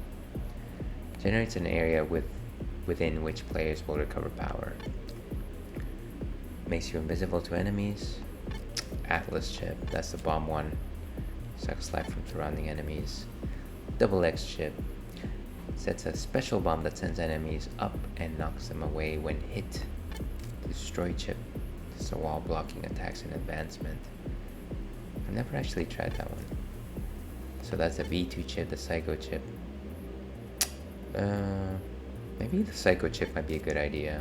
Generates an area within which players will recover power. Makes you invisible to enemies. Atlas chip, that's the bomb one. Sucks life from surrounding enemies. Double X chip. Sets a special bomb that sends enemies up and knocks them away when hit. Destroy chip. It's a wall blocking attacks and advancement. I've never actually tried that one. So that's the V2 chip, the Psycho chip. Maybe the Psycho chip might be a good idea.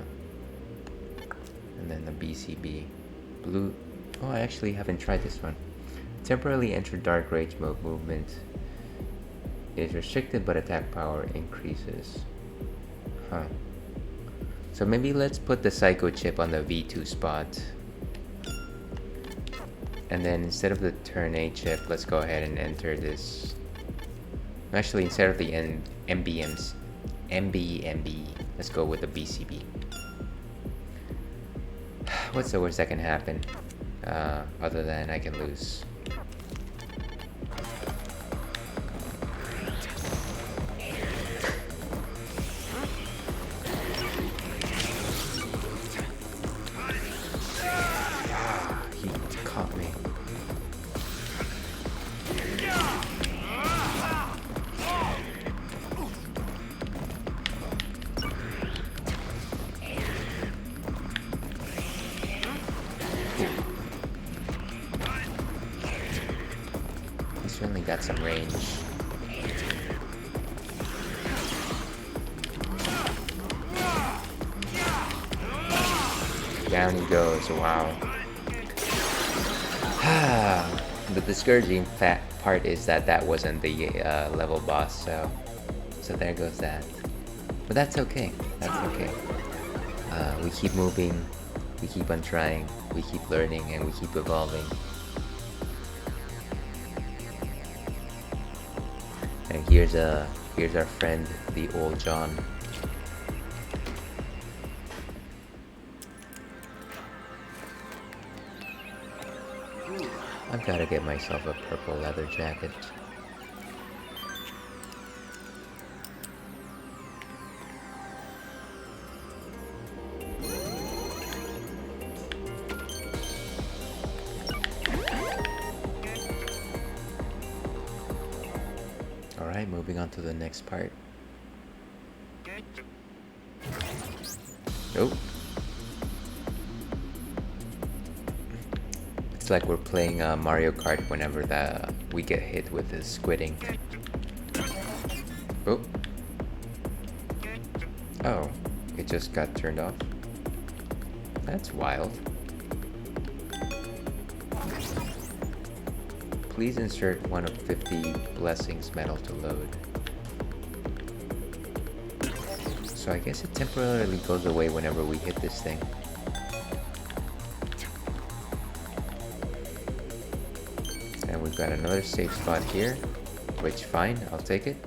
And then the BCB. Blue. Oh, I actually haven't tried this one. Temporarily enter dark rage mode. Movement is restricted, but attack power increases. Huh. So maybe let's put the Psycho chip on the V2 spot. And then instead of the turn A chip, let's go ahead and enter this. Actually, instead of the MB, let's go with the BCB. What's the worst that can happen? Other than I can lose. He caught me. Certainly got some range. Down he goes, wow. The discouraging part is that wasn't the level boss, so there goes that. But that's okay. That's okay. We keep moving, we keep on trying, we keep learning, and we keep evolving. And here's our friend, the old John. I've got to get myself a purple leather jacket. Alright, moving on to the next part. Nope. It's like we're playing Mario Kart whenever we get hit with the squid ink. Oh. Oh, it just got turned off. That's wild. Please insert one of 50 blessings medal to load. So I guess it temporarily goes away whenever we hit this thing. And we've got another safe spot here, which fine, I'll take it.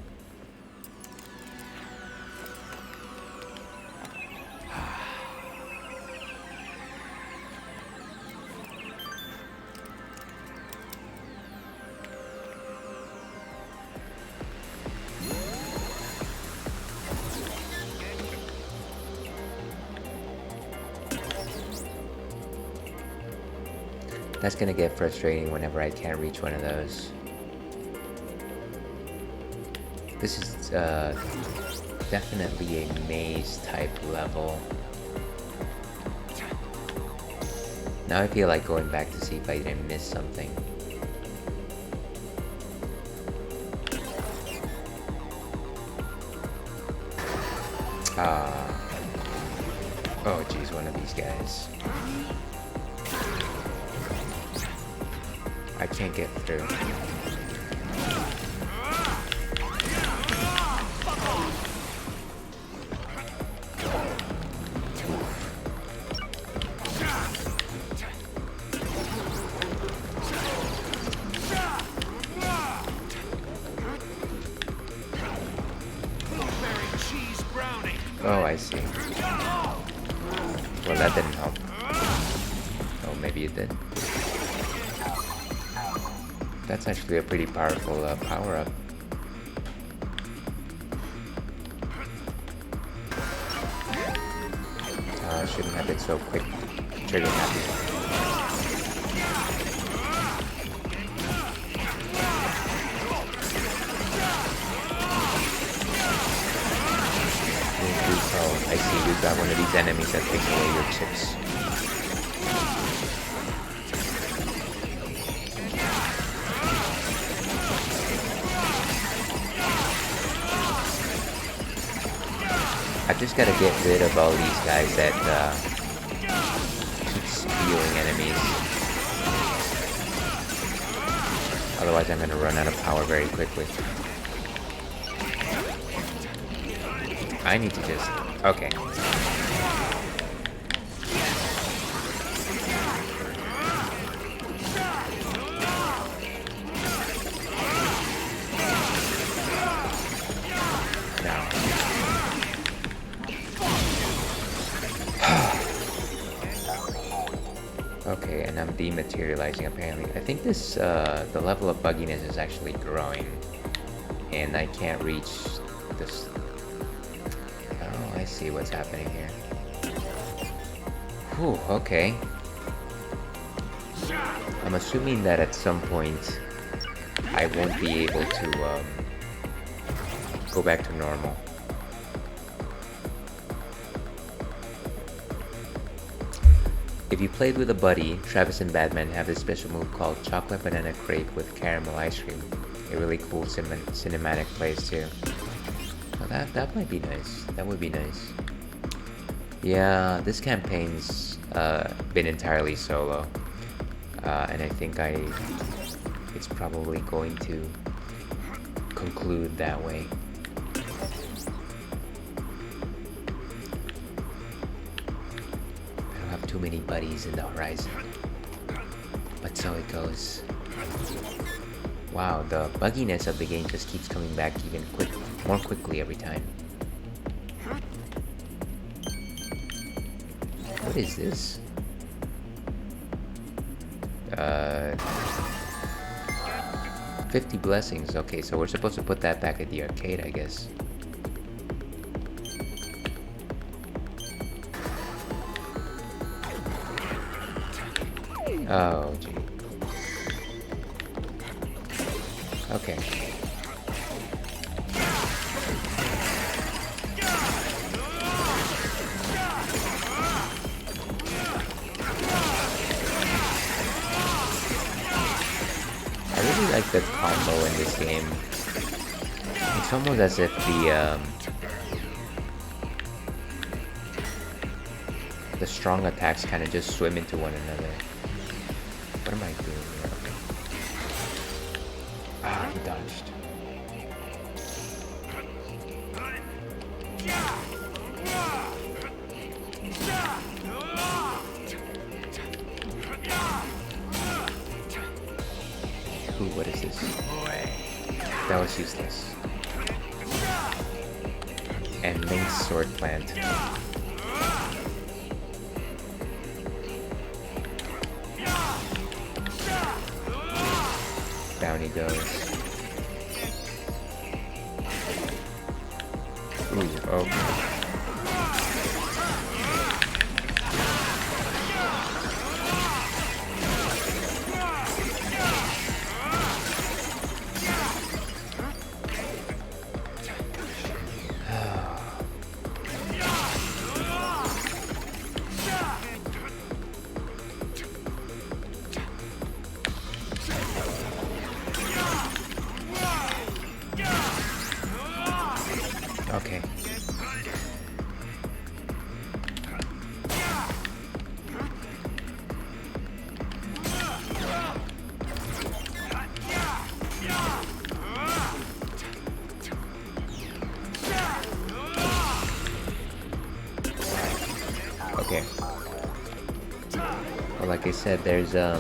That's gonna get frustrating whenever I can't reach one of those. This is definitely a maze type level. Now I feel like going back to see if I didn't miss something. Oh geez, one of these guys. I can't get through. Oh, I see. Well, that didn't help. Oh, maybe it did. That's actually a pretty powerful power-up. Shouldn't have been so quick. Trigger happy. Oh, I see. We've got one of these enemies that takes away your chips. I just gotta get rid of all these guys that keep spewing enemies. Otherwise I'm gonna run out of power very quickly. I need to just... okay. Okay, and I'm dematerializing apparently. I think this, the level of bugginess is actually growing. And I can't reach this. Oh, I see what's happening here. Whew, okay. I'm assuming that at some point I won't be able to go back to normal. If you played with a buddy, Travis and Batman have this special move called Chocolate Banana Crepe with Caramel Ice Cream. A really cool cinematic plays too. Well, that might be nice. That would be nice. Yeah, this campaign's been entirely solo. And I think it's probably going to conclude that way. I don't have too many buddies in the horizon, but so it goes. Wow, the bugginess of the game just keeps coming back even more quickly every time. What is this? 50 blessings. Okay, so we're supposed to put that back at the arcade, I guess. Oh, gee. Okay. I really like the combo in this game. It's almost as if the strong attacks kind of just swim into one another. What am I doing here? Ah, he dodged. Ooh, what is this? That was useless. And Link's sword plant. Down he goes. Ooh, okay. Okay. Okay. Well, like I said, there's the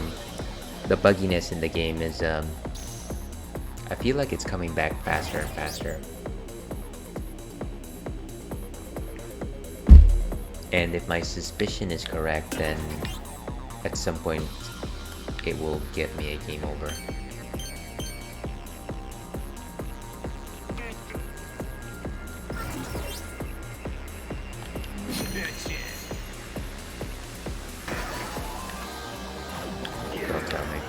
bugginess in the game is I feel like it's coming back faster and faster. And if my suspicion is correct, then at some point it will give me a game over. Don't tell me.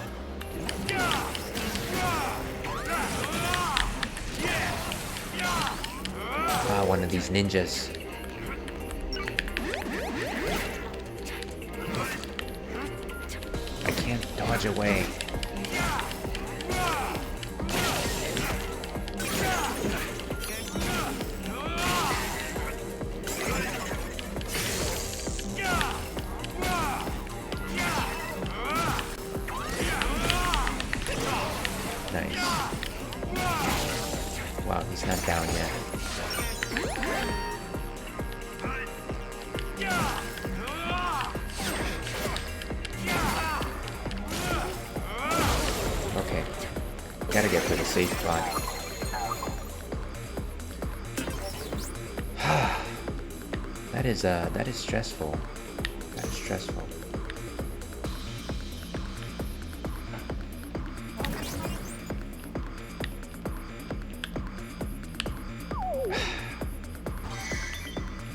Ah, one of these ninjas. Dodge away. Nice. Wow, he's not down yet. Okay, gotta get to the safe spot. That is stressful. That is stressful.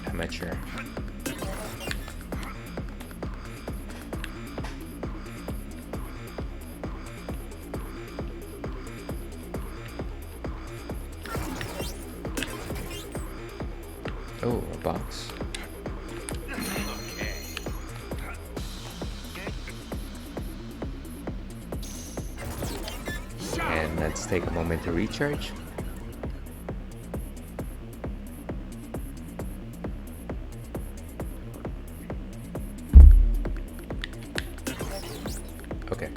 Amateur. Oh, a box. And let's take a moment to recharge. Okay.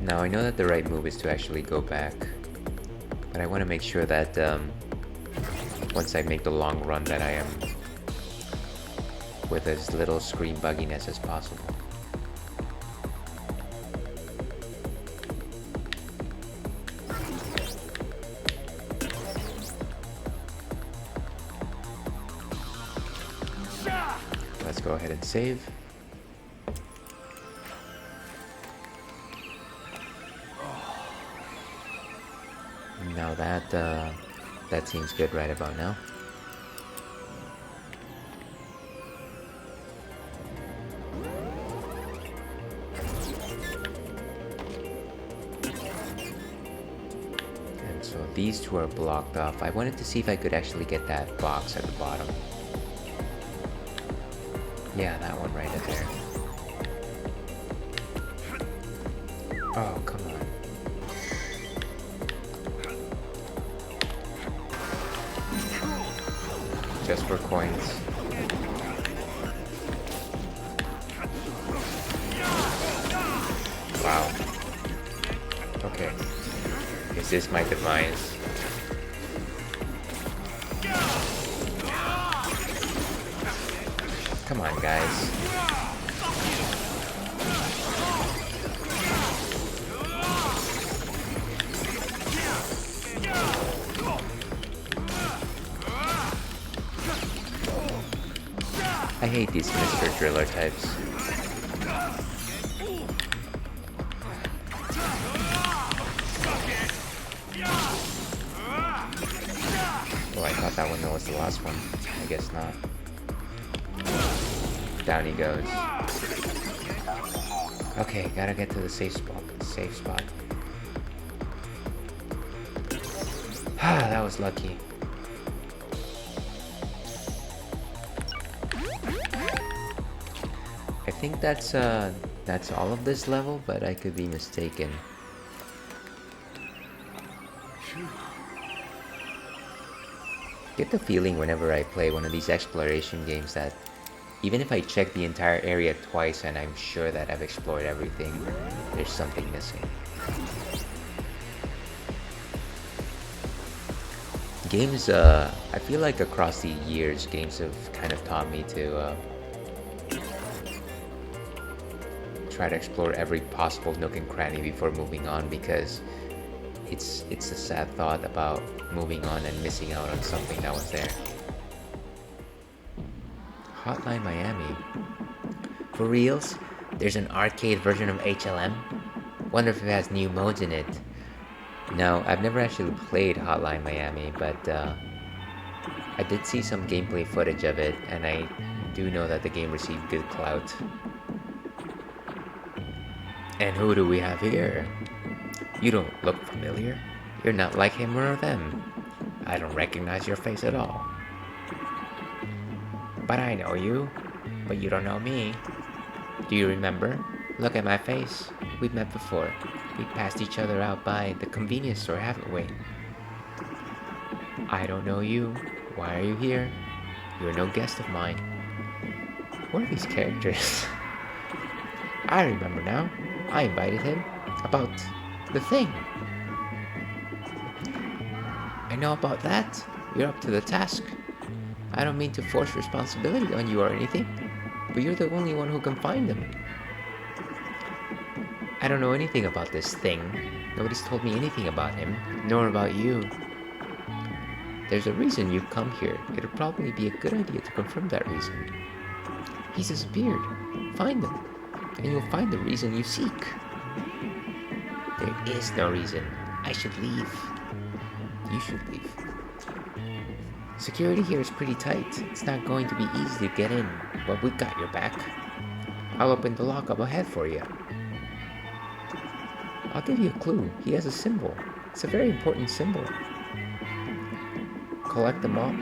Now I know that the right move is to actually go back, but I want to make sure that once I make the long run that I am with as little screen bugginess as possible. Let's go ahead and save. Now that seems good right about now. And so these two are blocked off. I wanted to see if I could actually get that box at the bottom. Yeah, that one right in there. Oh, come on. Just for coins. Wow. Okay. Is this my demise? Come on, guys. I hate these Mr. Driller types. Oh, I thought that one was the last one. I guess not. Down he goes. Okay, gotta get to the safe spot. Ah, that was lucky. I think that's all of this level, but I could be mistaken. Get the feeling whenever I play one of these exploration games that even if I check the entire area twice and I'm sure that I've explored everything, there's something missing. Games, I feel like across the years, games have kind of taught me to try to explore every possible nook and cranny before moving on, because it's a sad thought about moving on and missing out on something that was there. Hotline Miami. For reals? There's an arcade version of HLM? Wonder if it has new modes in it. No, I've never actually played Hotline Miami, but I did see some gameplay footage of it, and I do know that the game received good clout. And who do we have here? You don't look familiar. You're not like him or them. I don't recognize your face at all. But I know you, but you don't know me. Do you remember? Look at my face. We've met before. We passed each other out by the convenience store, haven't we? I don't know you. Why are you here? You're no guest of mine. What are these characters? I remember now. I invited him about the thing. I know about that. You're up to the task. I don't mean to force responsibility on you or anything, but you're the only one who can find them. I don't know anything about this thing. Nobody's told me anything about him, nor about you. There's a reason you've come here. It'll probably be a good idea to confirm that reason. He's disappeared. Find him, and you'll find the reason you seek. There is no reason. I should leave. You should leave. Security here is pretty tight. It's not going to be easy to get in, but we've got your back. I'll open the lock up ahead for you. I'll give you a clue. He has a symbol. It's a very important symbol. Collect them all,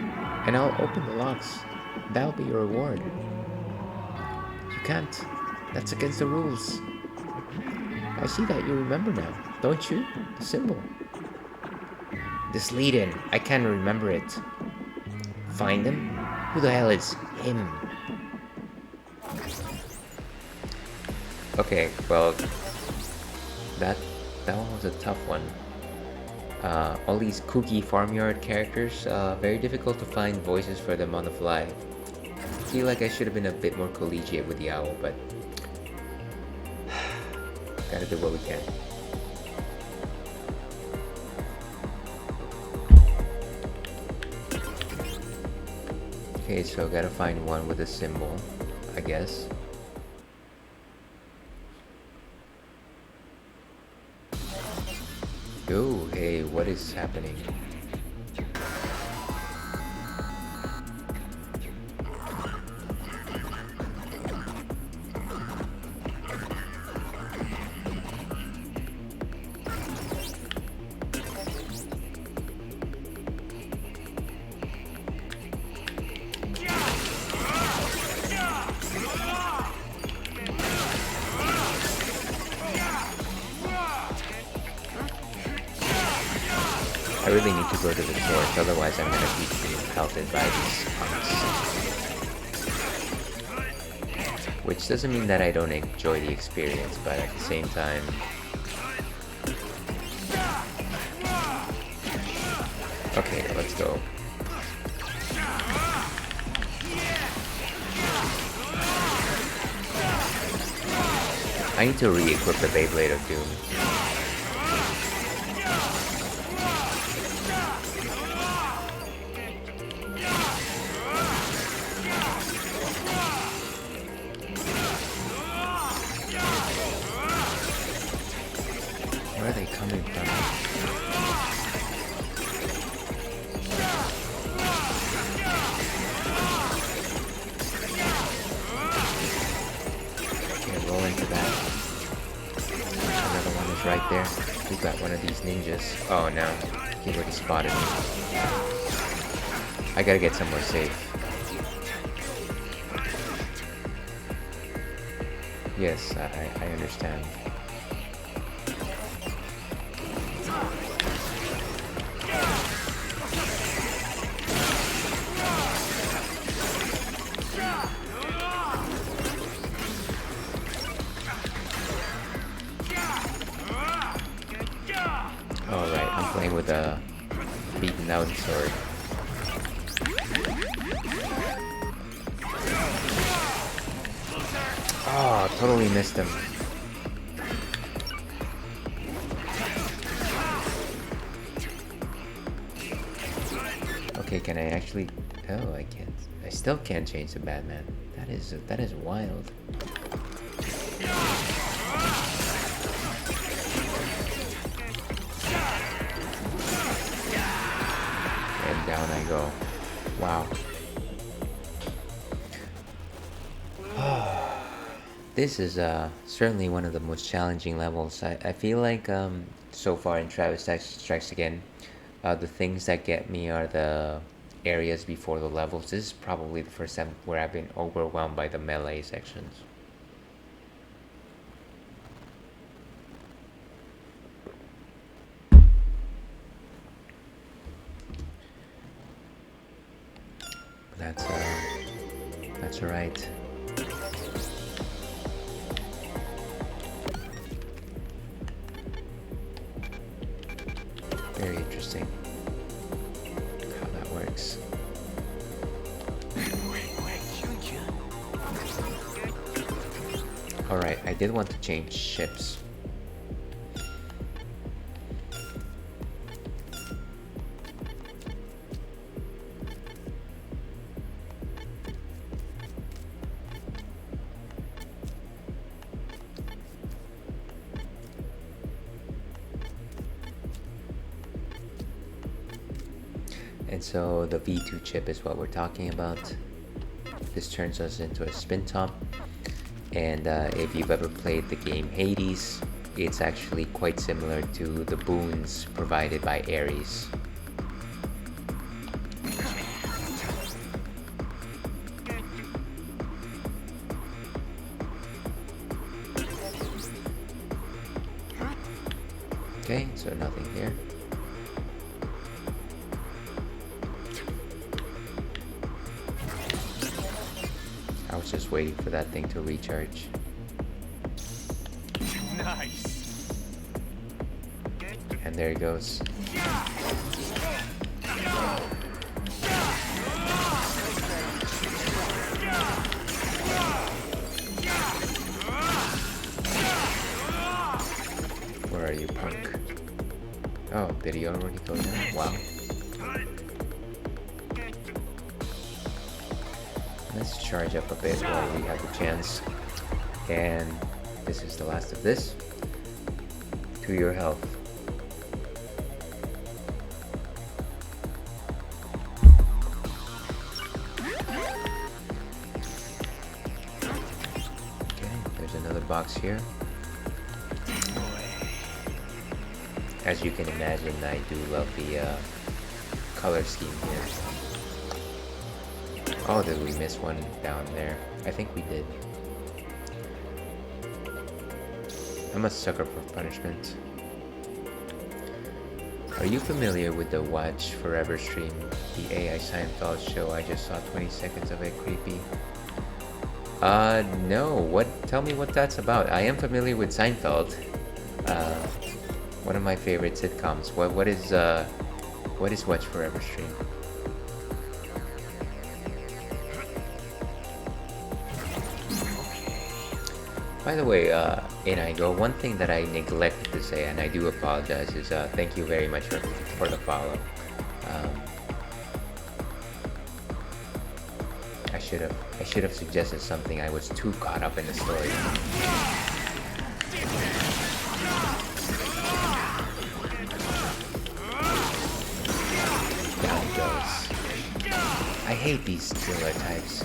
and I'll open the locks. That'll be your reward. You can't. That's against the rules. I see that you remember now, don't you? The symbol. This lead-in. I can't remember it. Find him? Who the hell is him? Okay, well, that one was a tough one. All these kooky farmyard characters, very difficult to find voices for them on the fly. I feel like I should have been a bit more collegiate with the owl, but gotta do what we can. Okay, so gotta find one with a symbol, I guess. Oh, hey, what is happening? I really need to go to the source, otherwise I'm gonna keep being pelted by these punks. Which doesn't mean that I don't enjoy the experience, but at the same time... Okay, let's go. I need to re-equip the Beyblade of Doom. Where are they coming from? Okay, roll into that. Another one is right there. We got one of these ninjas. Oh no, he already spotted me. I gotta get somewhere safe. Yes, I understand. Alright, I'm playing with a beaten out sword. Oh, totally missed him. Okay, can I actually... Oh, I can't. I still can't change the Batman. That is wild. And down I go. Wow. This is certainly one of the most challenging levels. I feel like so far in Travis Strikes Again, the things that get me are the areas before the levels. This is probably the first time where I've been overwhelmed by the melee sections. That's alright. Very interesting how that works. Alright, I did want to change ships. And so the V2 chip is what we're talking about. This turns us into a spin top. And if you've ever played the game Hades, it's actually quite similar to the boons provided by Ares. Okay, so nothing here. I was just waiting for that thing to recharge. Nice. And there he goes. Where are you, punk? Oh, did he already go down? Wow. Let's charge up a bit while we have the chance. And this is the last of this. To your health. Okay, there's another box here. As you can imagine, I do love the color scheme here. Oh, did we miss one down there? I think we did. I'm a sucker for punishment. Are you familiar with the Watch Forever stream? The AI Seinfeld show, I just saw 20 seconds of it, creepy. No, what? Tell me what that's about. I am familiar with Seinfeld. One of my favorite sitcoms. What is Watch Forever stream? By the way, Inigo, one thing that I neglected to say, and I do apologize, is thank you very much for the follow. I should have suggested something. I was too caught up in the story. Down it goes. I hate these killer types.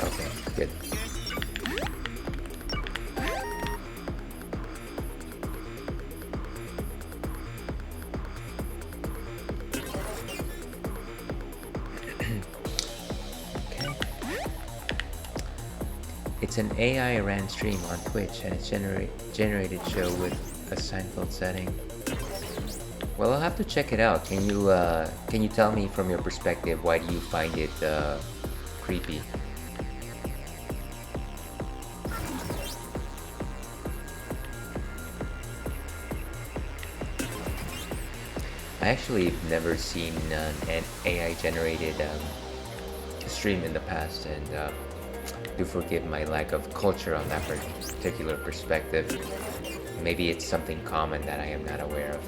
Okay, good. It's an AI ran stream on Twitch, and it's generated show with a Seinfeld setting. Well, I'll have to check it out. Can you tell me from your perspective, why do you find it creepy? I actually have never seen an AI generated stream in the past, and do forgive my lack of culture on that particular perspective. Maybe it's something common that I am not aware of.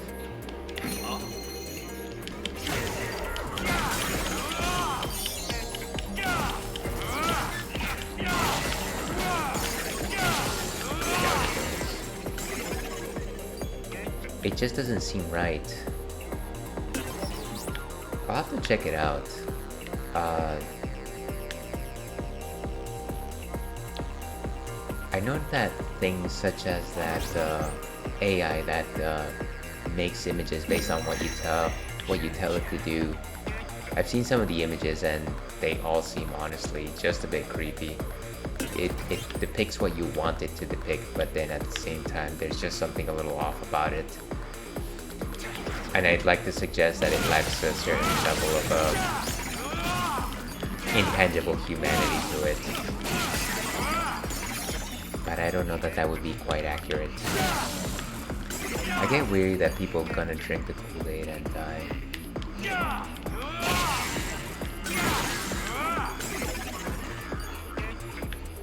It just doesn't seem right. I'll have to check it out. I know that things such as that AI that makes images based on what you tell it to do. I've seen some of the images and they all seem honestly just a bit creepy. It depicts what you want it to depict, but then at the same time there's just something a little off about it. And I'd like to suggest that it lacks a certain level of intangible humanity to it. But I don't know that that would be quite accurate. I get weary that people gonna drink the Kool-Aid and die.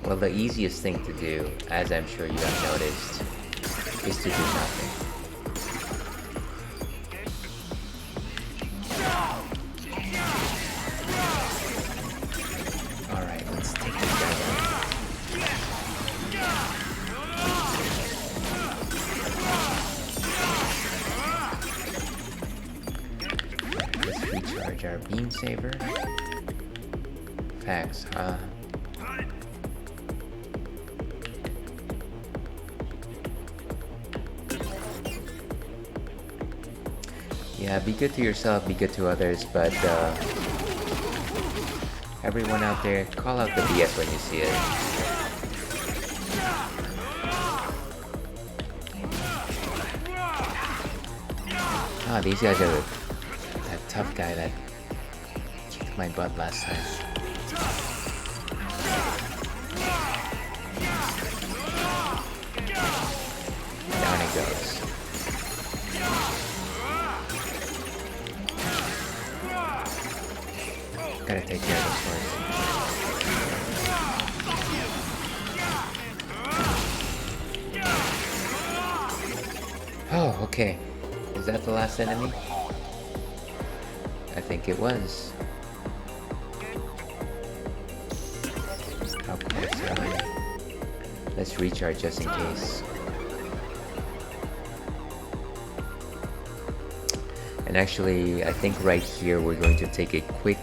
Well, the easiest thing to do, as I'm sure you have noticed, is to do nothing. Alright, let's take this guy down. Let's recharge our beam saber. Facts, huh? Yeah, be good to yourself, be good to others, but everyone out there, call out the BS when you see it. Ah, these guys are tough guy that kicked my butt last time. Down it goes. Gotta take care of this horse. Oh, okay. Is that the last enemy? I think it was. How close are we? Let's recharge just in case. And actually, I think right here we're going to take a quick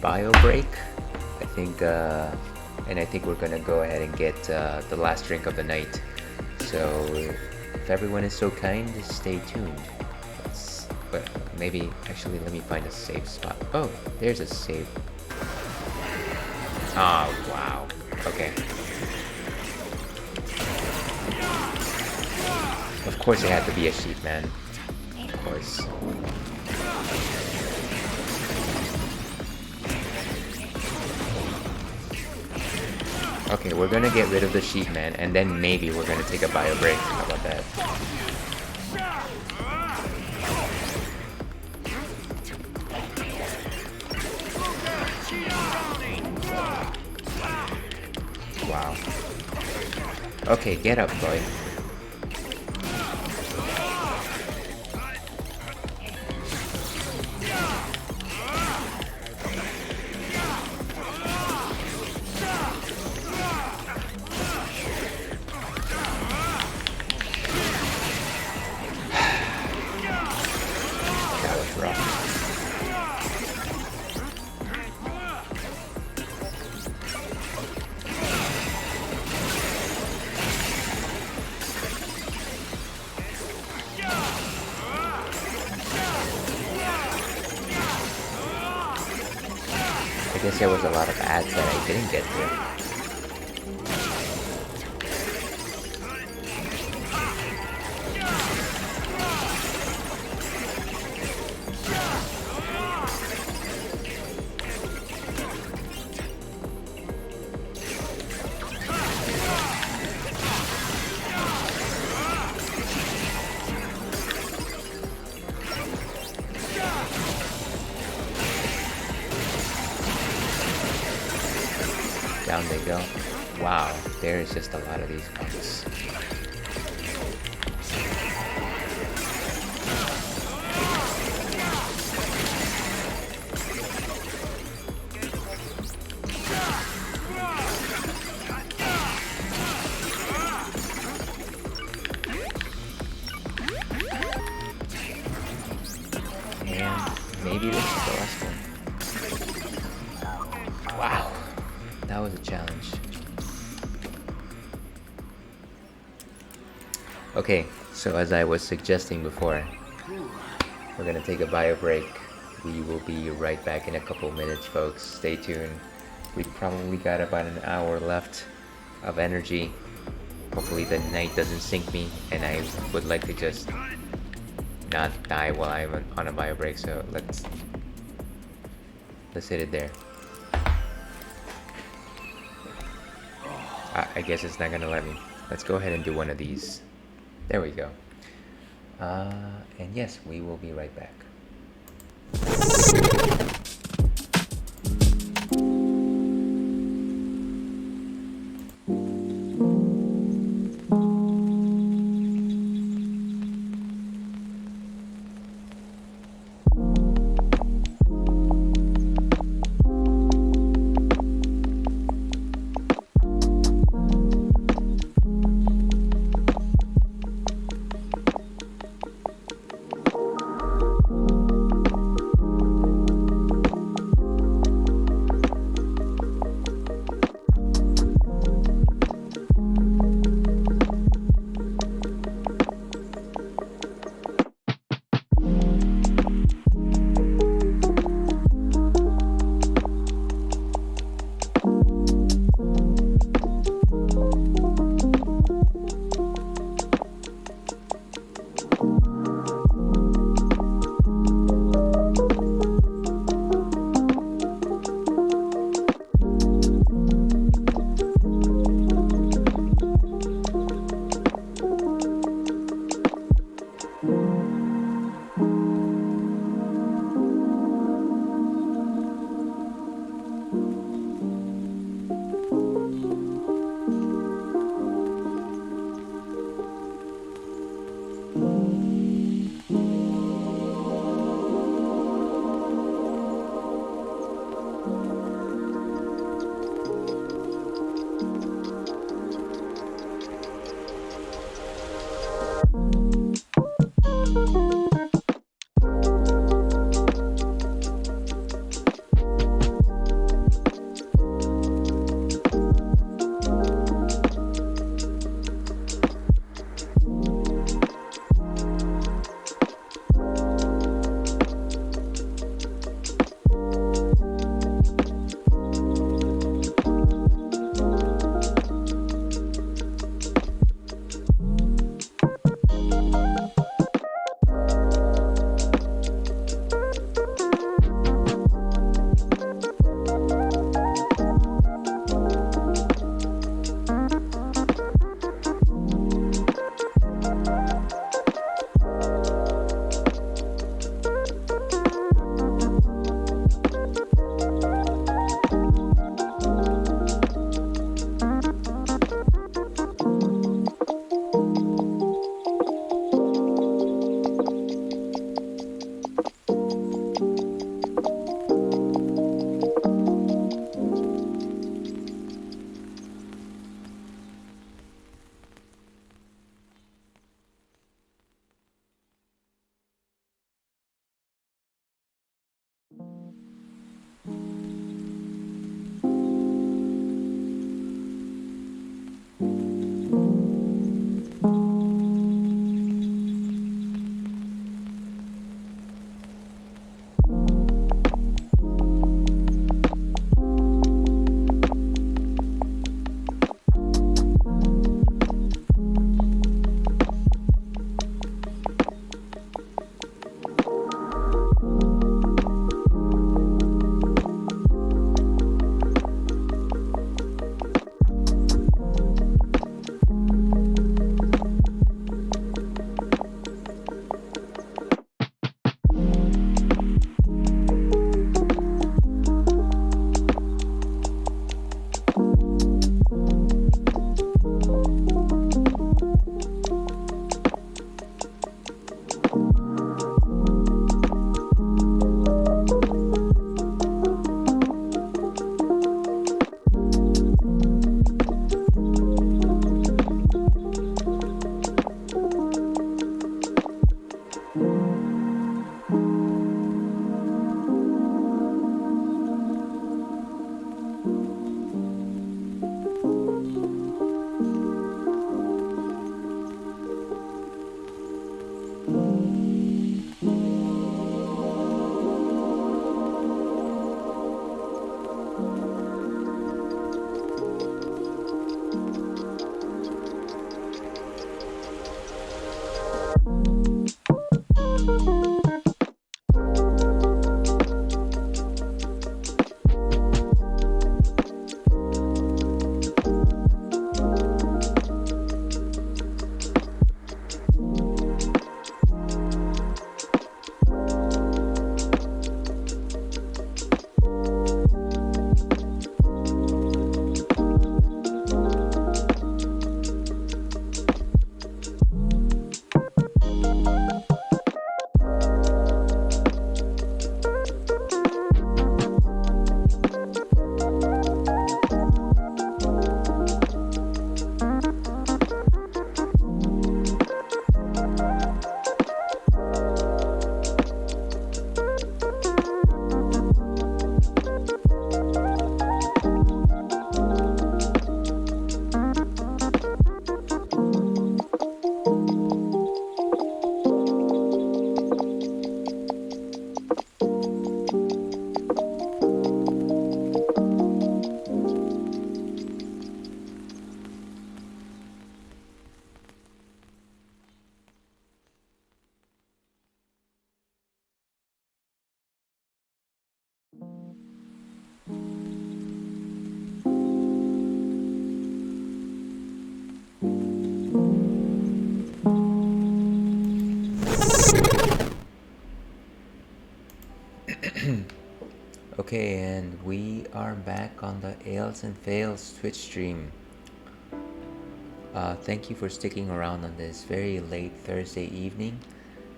bio break. I think we're gonna go ahead and get the last drink of the night. So if everyone is so kind, stay tuned. But maybe actually let me find a safe spot. Oh, there's a save. Oh wow. Okay. Of course it had to be a sheep, man. Of course. Okay, we're gonna get rid of the sheep man, and then maybe we're gonna take a bio break. How about that? Wow. Okay, get up, boy. I guess there was a lot of ads that I didn't get to. Down they go. Wow, there is just a lot of these punks. And maybe this is the last one. Wow. That was a challenge. Okay, so as I was suggesting before, we're gonna take a bio break. We will be right back in a couple minutes, folks. Stay tuned. We probably got about an hour left of energy. Hopefully the night doesn't sink me, and I would like to just not die while I'm on a bio break. So let's hit it there. I guess it's not gonna let me. Let's go ahead and do one of these. There we go. And yes, we will be right back. Okay, and we are back on the Ales and Fails Twitch stream. Thank you for sticking around on this very late Thursday evening.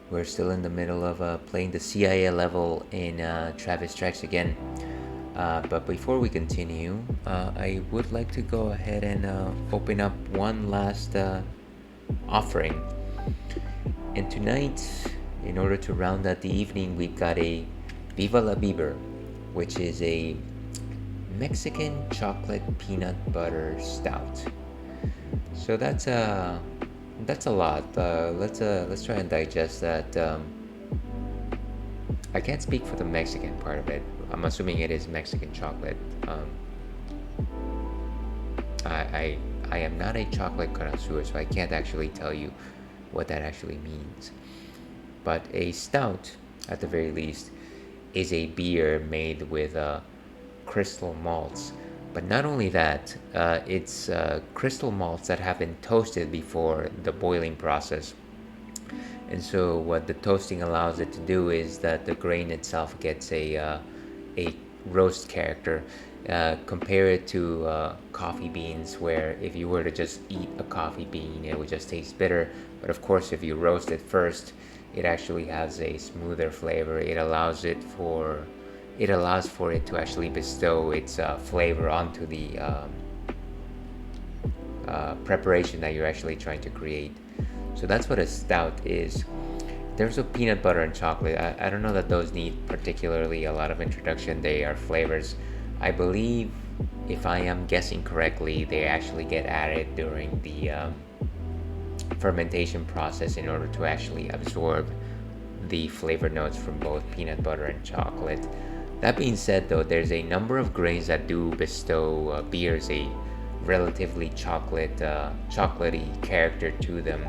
We're still in the middle of playing the CIA level in Travis Strikes Again. But before we continue, I would like to go ahead and open up one last offering. And tonight, in order to round out the evening, we've got a Viva La Beaver, which is a Mexican chocolate peanut butter stout. So that's a lot. Let's try and digest that. I can't speak for the Mexican part of it. I'm assuming it is Mexican chocolate. I am not a chocolate connoisseur, so I can't actually tell you what that actually means. But a stout, at the very least, is a beer made with crystal malts. But not only that, it's crystal malts that have been toasted before the boiling process. And so what the toasting allows it to do is that the grain itself gets a roast character. Compare it to coffee beans, where if you were to just eat a coffee bean, it would just taste bitter. But of course, if you roast it first, it actually has a smoother flavor. It allows for it to actually bestow its flavor onto the preparation that you're actually trying to create. So that's what a stout is. There's a peanut butter and chocolate. I don't know that those need particularly a lot of introduction. They are flavors. I believe, if I am guessing correctly, they actually get added during the fermentation process in order to actually absorb the flavor notes from both peanut butter and chocolate. That being said, though, there's a number of grains that do bestow beers a relatively chocolatey character to them.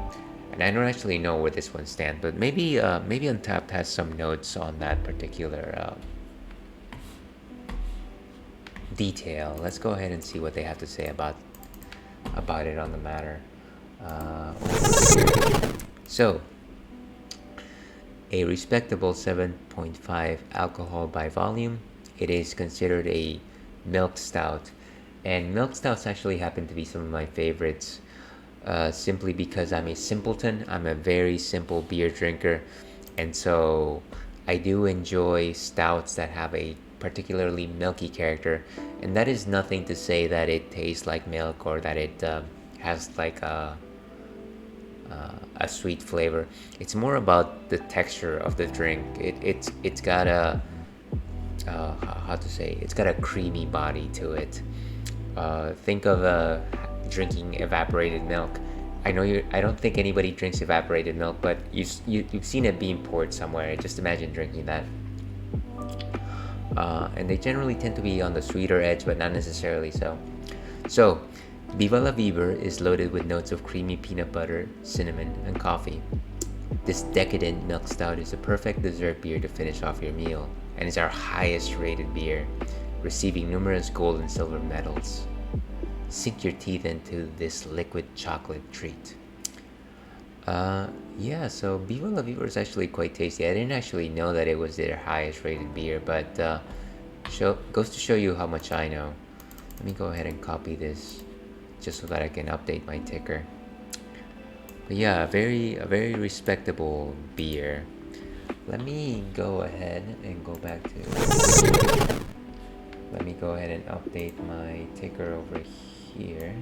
And I don't actually know where this one stands, but maybe Untappd has some notes on that particular detail. Let's go ahead and see what they have to say about it on the matter. So, a respectable 7.5 alcohol by volume. It is considered a milk stout, and milk stouts actually happen to be some of my favorites. Simply because I'm a simpleton. I'm a very simple beer drinker, and so I do enjoy stouts that have a particularly milky character. And that is nothing to say that it tastes like milk or that it has like a sweet flavor. It's more about the texture of the drink. It's got a how to say, it's got a creamy body to it. Think of drinking evaporated milk. I don't think anybody drinks evaporated milk, but you've seen it being poured somewhere. Just imagine drinking that. And they generally tend to be on the sweeter edge, but not necessarily so. So, Viva La Beaver is loaded with notes of creamy peanut butter, cinnamon, and coffee. This decadent milk stout is a perfect dessert beer to finish off your meal, and is our highest rated beer, receiving numerous gold and silver medals. Sink your teeth into this liquid chocolate treat. So Viva La Beaver is actually quite tasty. I didn't actually know that it was their highest rated beer, but goes to show you how much I know. Let me go ahead and copy this, just so that I can update my ticker. But yeah, a very respectable beer. Let me go ahead and go back to... Let me go ahead and update my ticker over here.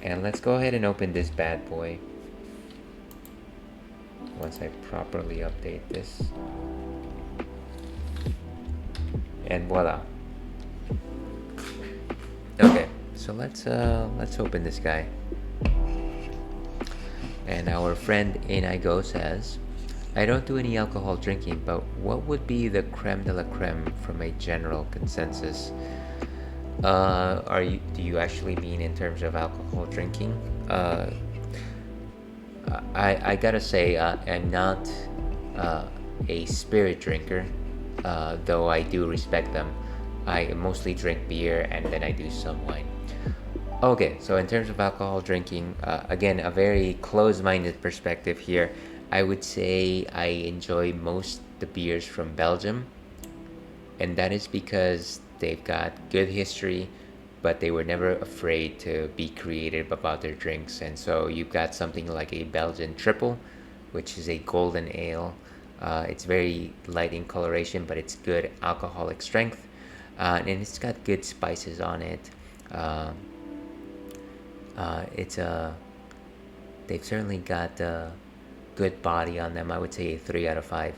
And let's go ahead and open this bad boy once I properly update this. And voila. Okay, so let's open this guy. And our friend Inigo says, I don't do any alcohol drinking, but what would be the creme de la creme from a general consensus? Do you actually mean in terms of alcohol drinking? I gotta say, I'm not a spirit drinker, though I do respect them. I mostly drink beer and then I do some wine. Okay, so in terms of alcohol drinking, again, a very close-minded perspective here. I would say I enjoy most the beers from Belgium. and that is because they've got good history, but they were never afraid to be creative about their drinks. And so you've got something like a Belgian triple, which is a golden ale. It's very light in coloration, but it's good alcoholic strength, and it's got good spices on it. It's a They've certainly got a good body on them. I would say a 3 out of 5,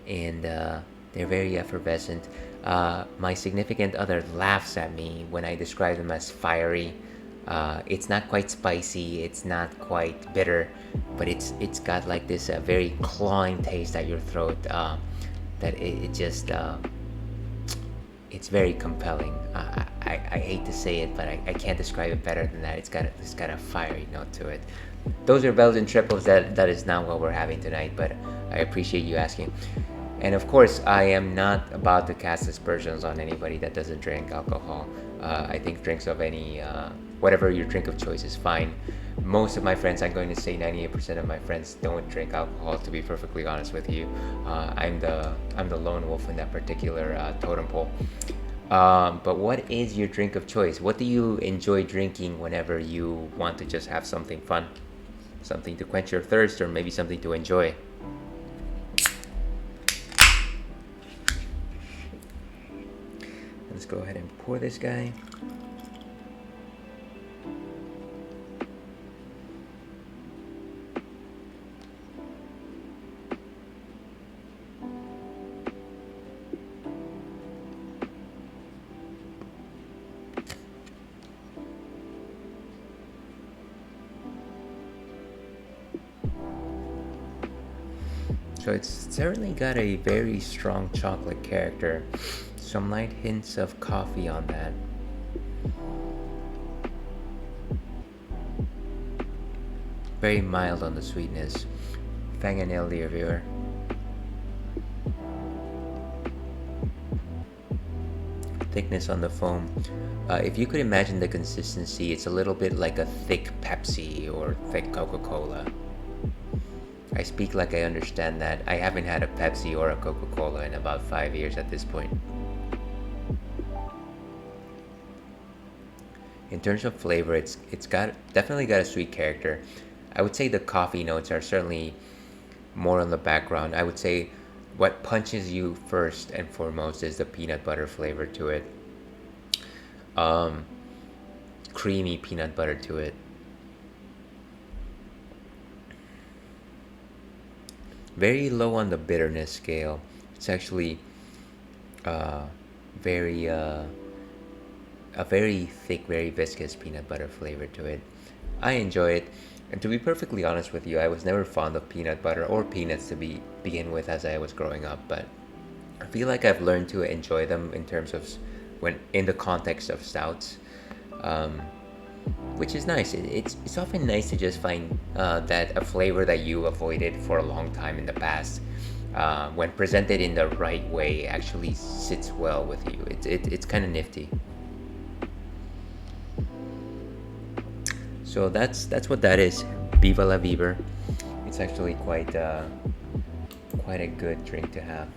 and they're very effervescent. My significant other laughs at me when I describe them as fiery. It's not quite spicy, it's not quite bitter, but it's got like this very clawing taste at your throat, that it just it's very compelling. I hate to say it, but I can't describe it better than that. It's got a fiery note to it. Those are Belgian triples. That is not what we're having tonight, but I appreciate you asking. And of course, I am not about to cast aspersions on anybody that doesn't drink alcohol. I think drinks of any, whatever your drink of choice is fine. Most of my friends, I'm going to say 98% of my friends don't drink alcohol, to be perfectly honest with you. I'm the lone wolf in that particular totem pole. But what is your drink of choice? What do you enjoy drinking whenever you want to just have something fun? Something to quench your thirst, or maybe something to enjoy? Let's go ahead and pour this guy. So it's certainly got a very strong chocolate character. Some light hints of coffee on that. Very mild on the sweetness. Fang and ale, dear viewer. Thickness on the foam. If you could imagine the consistency, it's a little bit like a thick Pepsi or thick Coca-Cola. I speak like I understand that. I haven't had a Pepsi or a Coca-Cola in about 5 years at this point. In terms of flavor, it's definitely got a sweet character. I would say the coffee notes are certainly more on the background. I would say what punches you first and foremost is the peanut butter flavor to it. Creamy peanut butter to it. Very low on the bitterness scale. It's actually a very thick, very viscous peanut butter flavor to it. I enjoy it, and to be perfectly honest with you, I was never fond of peanut butter or peanuts to begin with as I was growing up, but I feel like I've learned to enjoy them in terms of when in the context of stouts, which is nice. It's often nice to just find that a flavor that you avoided for a long time in the past, when presented in the right way, actually sits well with you. It's kind of nifty. So that's what that is. Viva La Beaver. It's actually quite a good drink to have.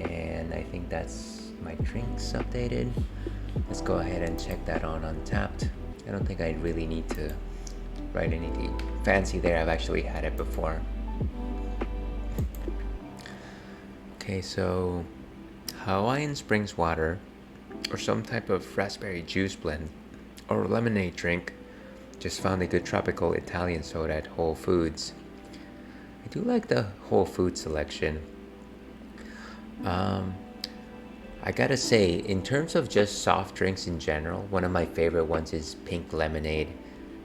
And I think that's my drinks updated. Let's go ahead and check that on Untapped. I don't think I really need to write anything fancy there. I've actually had it before. Okay, so Hawaiian Springs water, or some type of raspberry juice blend, or lemonade drink. Just found a good tropical Italian soda at Whole Foods. I do like the Whole Foods selection. I gotta say, in terms of just soft drinks in general, one of my favorite ones is pink lemonade.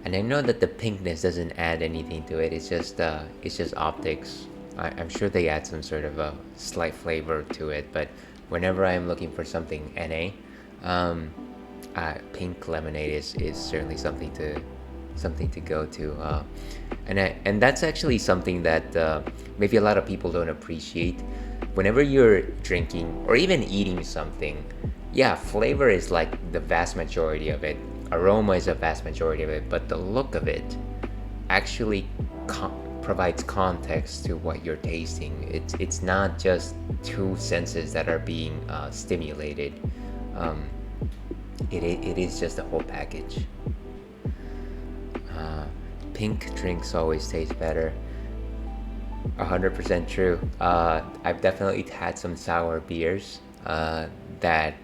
And I know that the pinkness doesn't add anything to it. It's just optics. I'm sure they add some sort of a slight flavor to it, but whenever I'm looking for something NA, pink lemonade is certainly something to go to. And that's actually something that maybe a lot of people don't appreciate. Whenever you're drinking or even eating something, yeah, flavor is like the vast majority of it. Aroma is a vast majority of it, but the look of it actually provides context to what you're tasting. It's not just two senses that are being stimulated. It is just the whole package. Pink drinks always taste better. 100% true. I've definitely had some sour beers that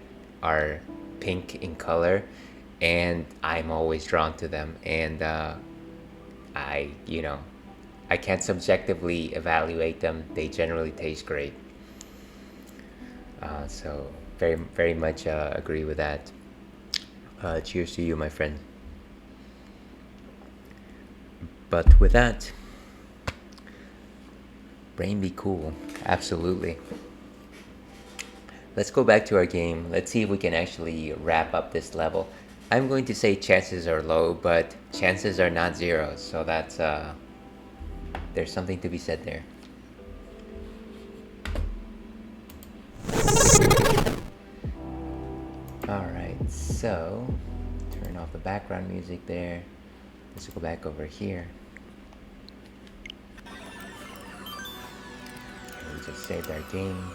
are pink in color, and I'm always drawn to them. And I can't subjectively evaluate them. They generally taste great. So very, very much agree with that. Cheers to you, my friend. But with that, brain be cool. Absolutely. Let's go back to our game. Let's see if we can actually wrap up this level. I'm going to say chances are low, but chances are not zero. So that's there's something to be said there. Alright, so turn off the background music there. Let's go back over here. We just saved our game.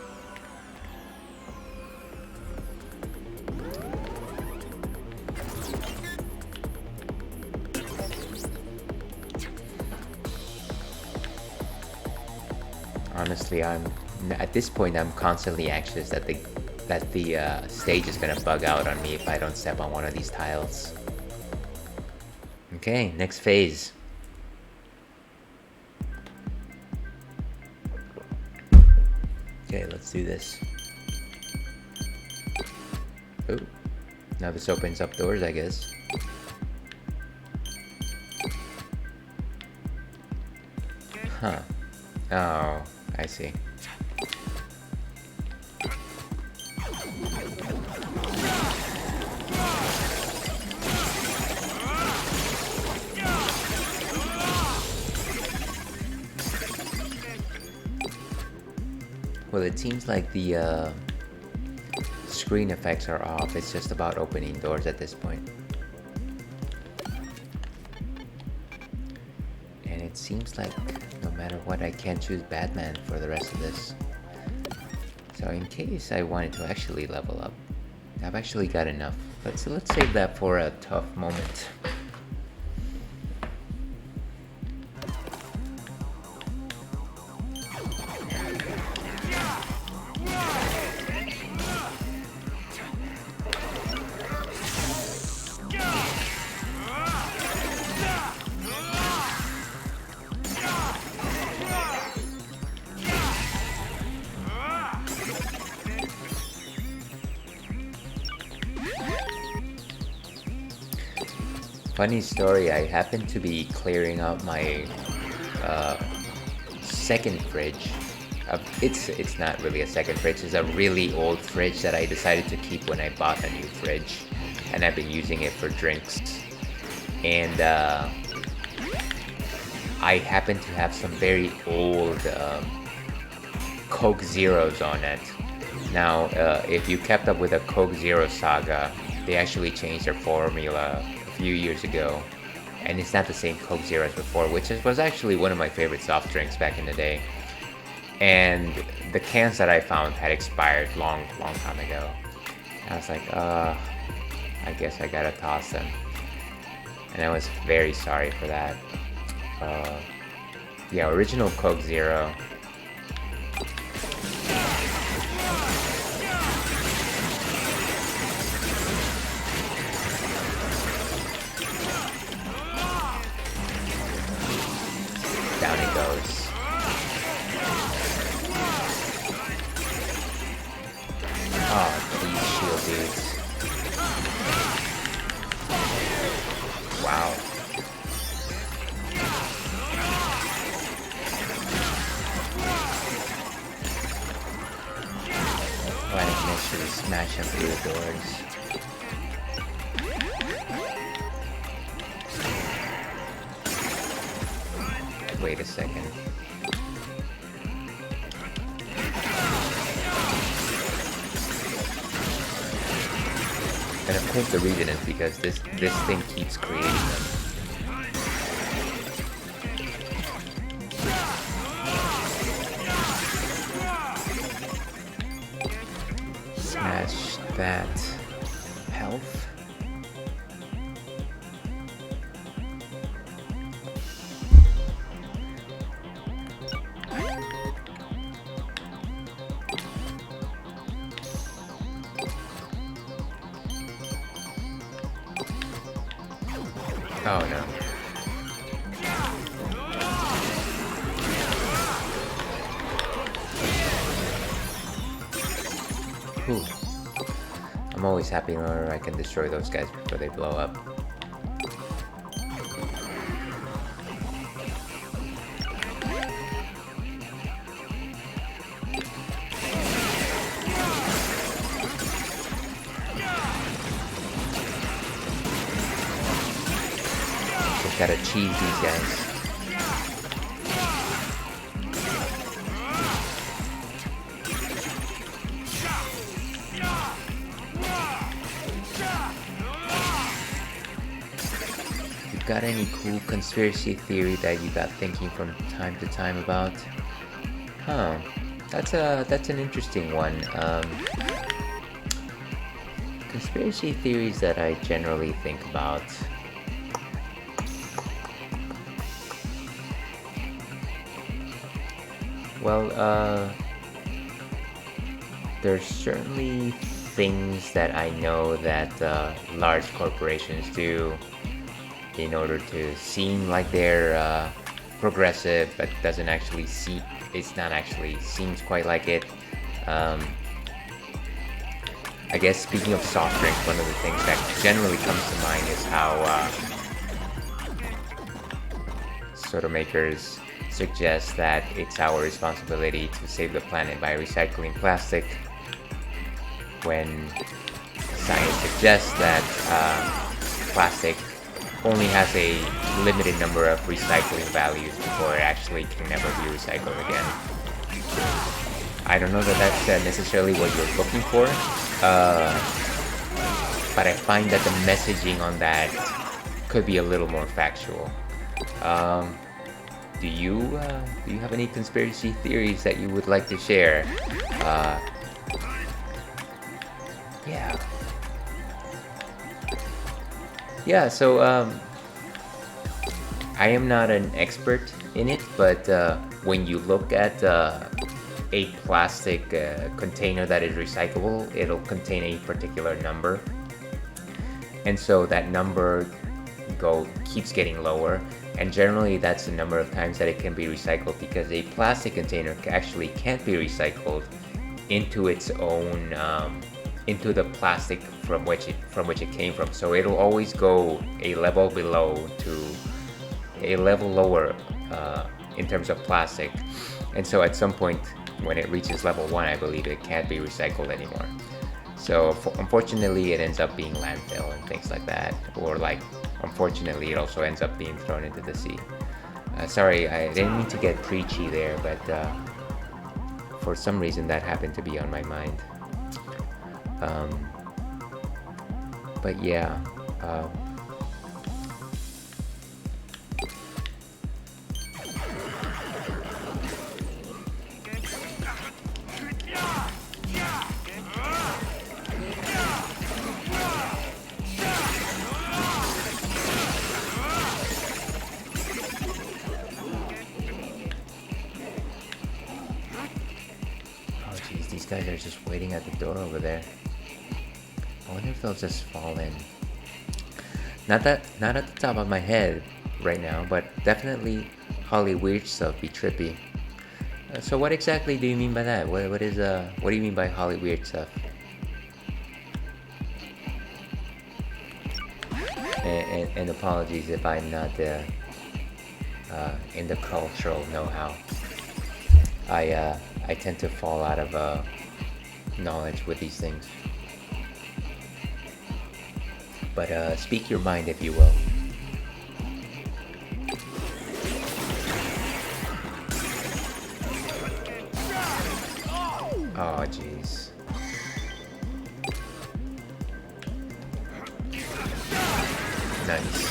Honestly, at this point I'm constantly anxious that the stage is gonna bug out on me if I don't step on one of these tiles. Okay, next phase. Okay, let's do this. Oh, now this opens up doors, I guess. Huh. Oh, I see. Well, it seems like the screen effects are off. It's just about opening doors at this point. And it seems like no matter what, I can't choose Batman for the rest of this. So in case I wanted to actually level up, I've actually got enough. Let's save that for a tough moment. Funny story, I happened to be clearing out my second fridge. It's not really a second fridge, it's a really old fridge that I decided to keep when I bought a new fridge. And I've been using it for drinks. And I happen to have some very old Coke Zeros on it. Now, if you kept up with the Coke Zero saga, they actually changed their formula few years ago, and it's not the same Coke Zero as before, which was actually one of my favorite soft drinks back in the day. And the cans that I found had expired long time ago. And I was like, I guess I gotta toss them. And I was very sorry for that. Yeah, original Coke Zero. Down it goes. Oh, these shield dudes. Wow. Why didn't I actually smash them through the doors? Wait a second. And of course the reason is because this thing keeps creating them. that health. Oh no. Whew. I'm always happy whenever I can destroy those guys before they blow up. Just gotta cheese these guys. Got any cool conspiracy theory that you got thinking from time to time about? Huh, that's an interesting one. Conspiracy theories that I generally think about. Well, there's certainly things that I know that large corporations do in order to seem like they're progressive, but doesn't actually seem, it's not actually seems quite like it. I guess speaking of soft drinks, one of the things that generally comes to mind is how soda makers suggest that it's our responsibility to save the planet by recycling plastic, when science suggests that plastic only has a limited number of recycling values before it actually can never be recycled again. I don't know that that's necessarily what you're looking for, but I find that the messaging on that could be a little more factual. Do you have any conspiracy theories that you would like to share? Yeah, so I am not an expert in it, but when you look at a plastic container that is recyclable, it'll contain a particular number, and so that number keeps getting lower, and generally that's the number of times that it can be recycled, because a plastic container actually can't be recycled into its own into the plastic from which it came from. So it'll always go a level below to a level lower in terms of plastic, and so at some point when it reaches level 1, I believe it can't be recycled anymore. So unfortunately it ends up being landfill and things like that, or like unfortunately it also ends up being thrown into the sea. Sorry, I didn't mean to get preachy there, but for some reason that happened to be on my mind. But yeah, oh geez, these guys are just waiting at the door over there. I wonder if they'll just fall in. Not at the top of my head right now, but definitely Holly weird stuff be trippy. So what exactly do you mean by that? What do you mean by Holly weird stuff? And apologies if I'm not in the cultural know-how. I tend to fall out of knowledge with these things. But speak your mind, if you will. Oh, jeez. Nice.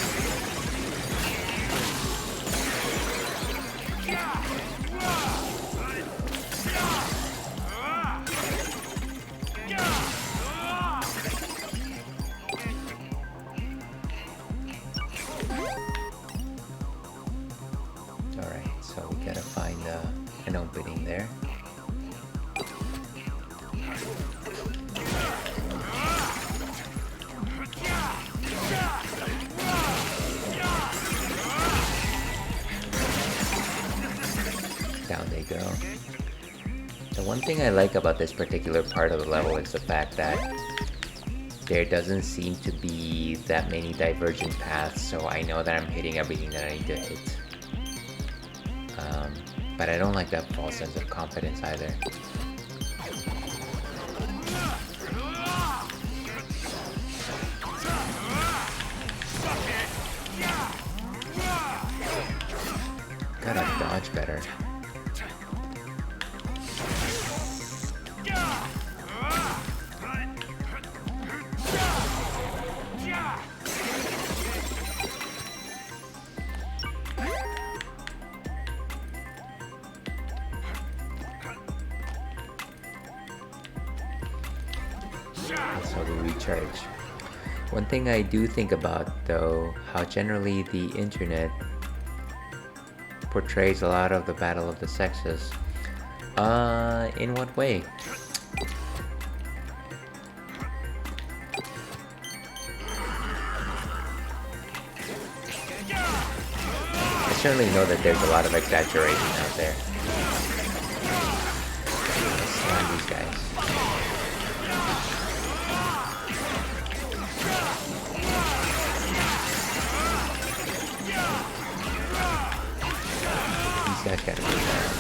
So we gotta find an opening there. Down they go. The one thing I like about this particular part of the level is the fact that there doesn't seem to be that many divergent paths, so I know that I'm hitting everything that I need to hit. But I don't like that false sense of confidence either. Gotta dodge better. So we recharge. One thing I do think about though, how generally the internet portrays a lot of the battle of the sexes. In what way? I certainly know that there's a lot of exaggeration out there. Let's slam these guys. These guys gotta be down.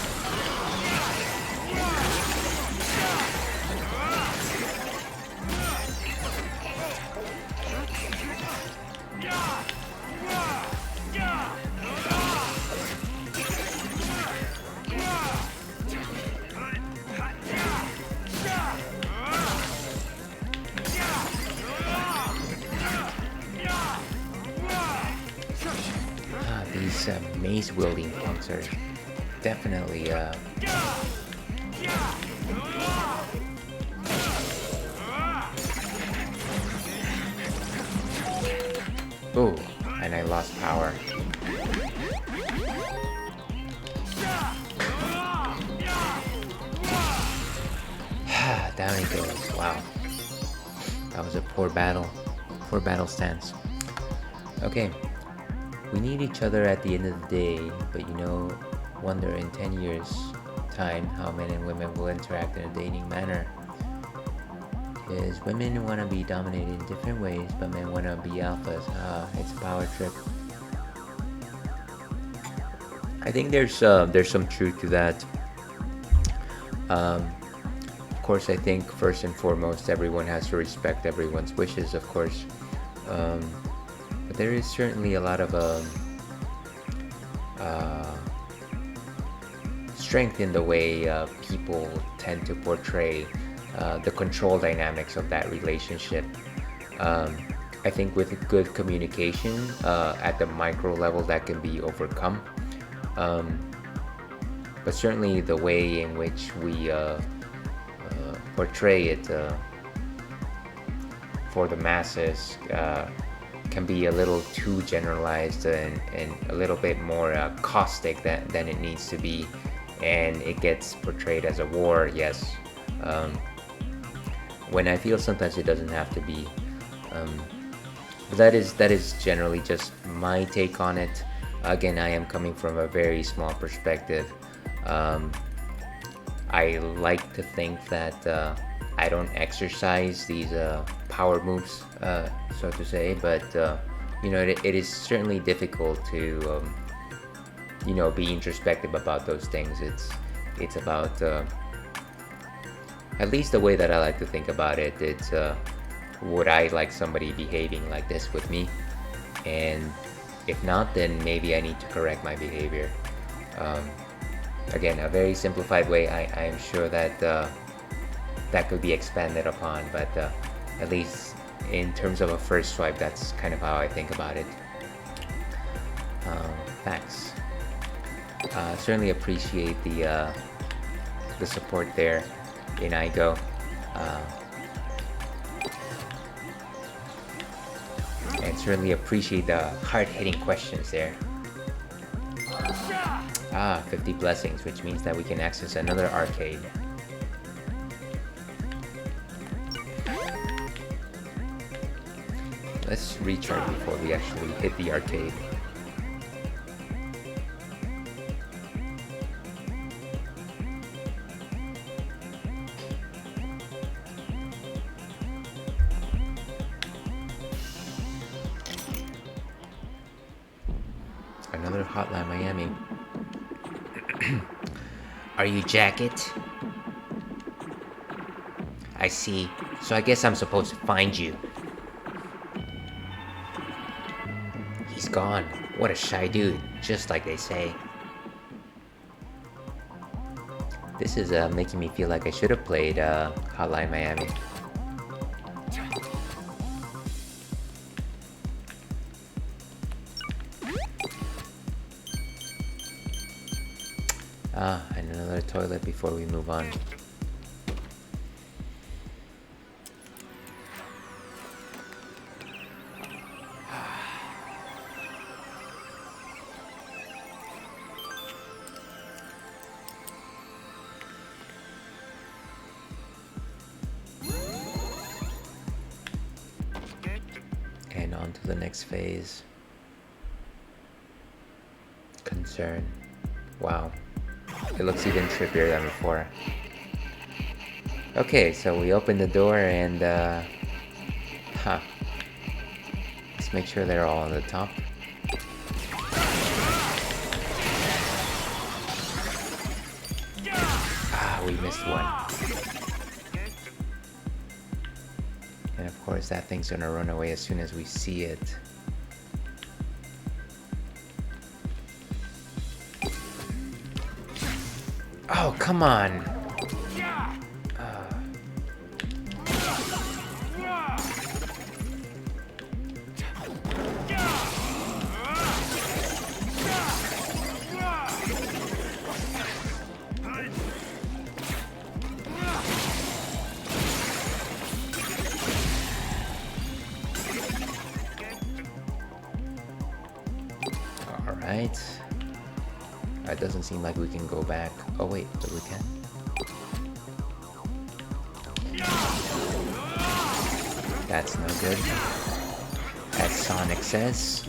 These mace wielding punks are definitely oh, and I lost power. Down he goes. Wow, that was a poor battle stance. Okay. We need each other at the end of the day, but wonder in 10 years time how men and women will interact in a dating manner. Because women want to be dominated in different ways, but men want to be alphas. It's a power trip. I think there's some truth to that. Of course, I think first and foremost, everyone has to respect everyone's wishes, of course. But there is certainly a lot of strength in the way people tend to portray the control dynamics of that relationship. I think with good communication at the micro level that can be overcome. But certainly the way in which we portray it for the masses can be a little too generalized and a little bit more caustic than it needs to be, and it gets portrayed as a war, yes, when I feel sometimes it doesn't have to be. But that is generally just my take on it. Again, I am coming from a very small perspective. I like to think that I don't exercise these power moves, so to say, but it is certainly difficult to be introspective about those things. It's about at least the way that I like to think about it. It's would I like somebody behaving like this with me, and if not, then maybe I need to correct my behavior. Again, a very simplified way. I am sure that that could be expanded upon, but at least in terms of a first swipe, that's kind of how I think about it. Thanks. Certainly appreciate the support there in IGO. And certainly appreciate the hard-hitting questions there. Ah, 50 blessings, which means that we can access another arcade. Let's recharge before we actually hit the arcade. Another Hotline Miami. Are you Jacket? I see. So I guess I'm supposed to find you. He's gone. What a shy dude, just like they say. This is making me feel like I should have played Hotline Miami. Ah, and another toilet before we move on. And on to the next phase. Concern. Wow. It looks even trippier than before. Okay, so we open the door and let's make sure they're all on the top. Ah, we missed one. And of course that thing's gonna run away as soon as we see it. Oh, come on! Alright. It doesn't seem like we can go back. Oh wait, but we can. That's no good. As Sonic says.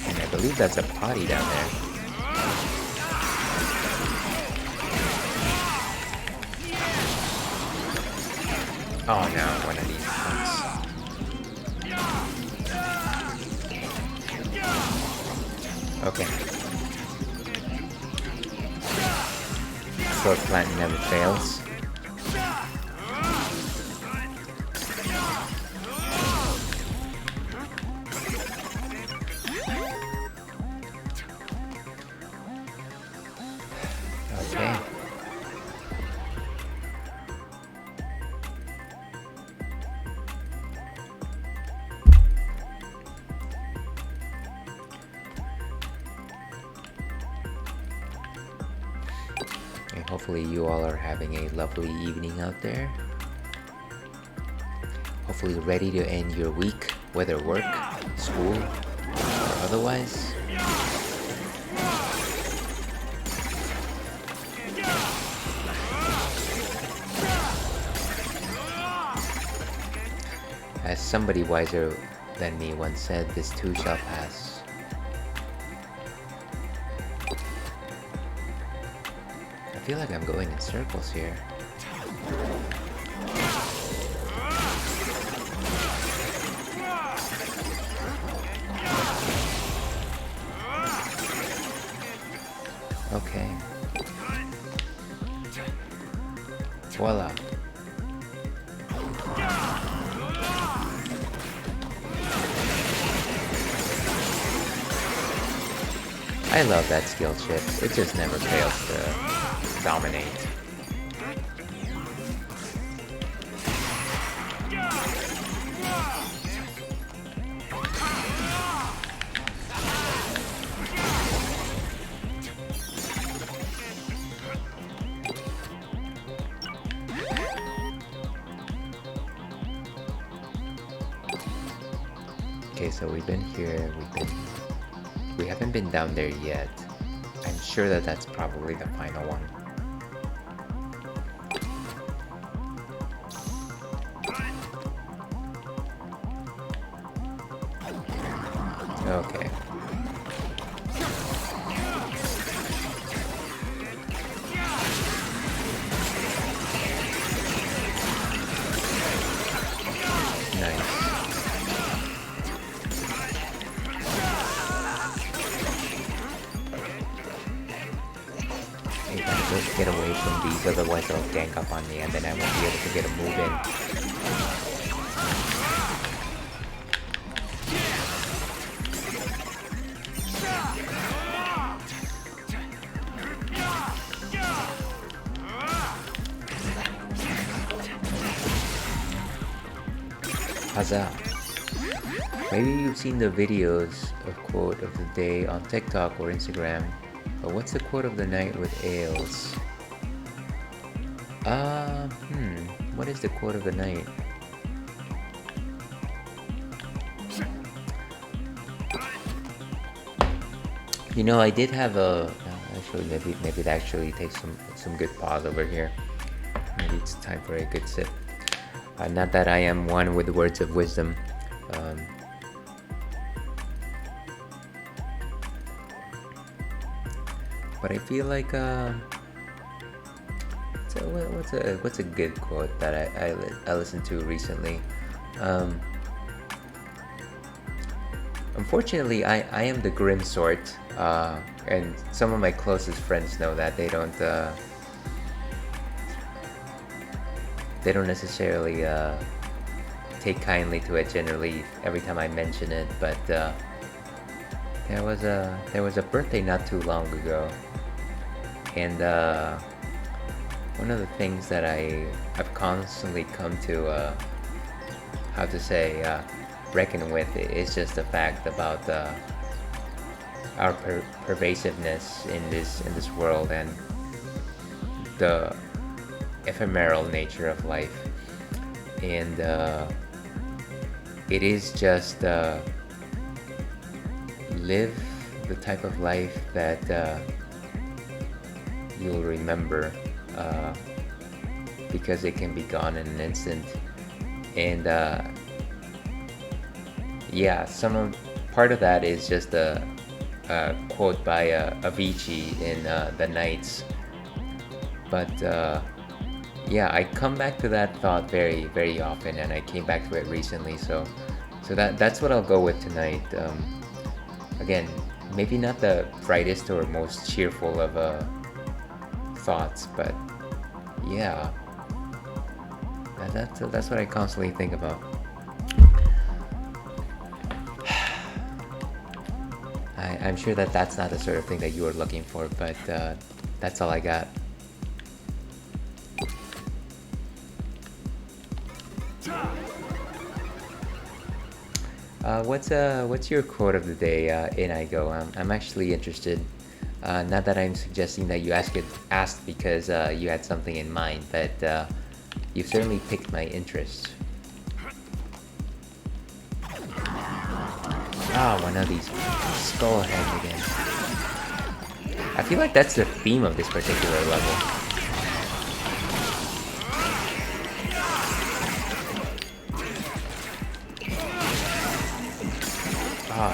And I believe that's a potty down there. Oh no, one of these punks. Okay. Sword plant never fails. Okay. And hopefully you all are having a lovely evening out there. Hopefully ready to end your week, whether work, school, or otherwise. As somebody wiser than me once said, this too shall pass. I feel like I'm going in circles here. Okay. Voila. I love that skill chip. It just never fails to dominate. Okay, so we've been here. We haven't been down there yet. I'm sure that that's probably the final one. Okay. Nice. I gotta just get away from these, otherwise they'll gang up on me and then I won't be able to get a move in. Huzzah. Maybe you've seen the videos of quote of the day on TikTok or Instagram, but what's the quote of the night with ales? What is the quote of the night? You know, I did have a actually maybe it actually takes some good pause over here. Maybe it's time for a good sip. Not that I am one with words of wisdom. But I feel like so what's a good quote that I listened to recently? Unfortunately, I am the grim sort, and some of my closest friends know that. They don't necessarily take kindly to it generally every time I mention it, but there was a birthday not too long ago, and one of the things that I've constantly come to reckon with is just the fact about our pervasiveness in this world and the ephemeral nature of life, and it is just live the type of life that you'll remember, because it can be gone in an instant. And part of that is just a quote by Avicii in The Nights, but I come back to that thought very, very often, and I came back to it recently, so that's what I'll go with tonight. Again, maybe not the brightest or most cheerful of thoughts, but yeah, that's what I constantly think about. I'm sure that that's not the sort of thing that you were looking for, but that's all I got. What's your quote of the day, in I go? I'm actually interested. Not that I'm suggesting that you asked because you had something in mind, but you've certainly piqued my interest. One of these skull heads again. I feel like that's the theme of this particular level.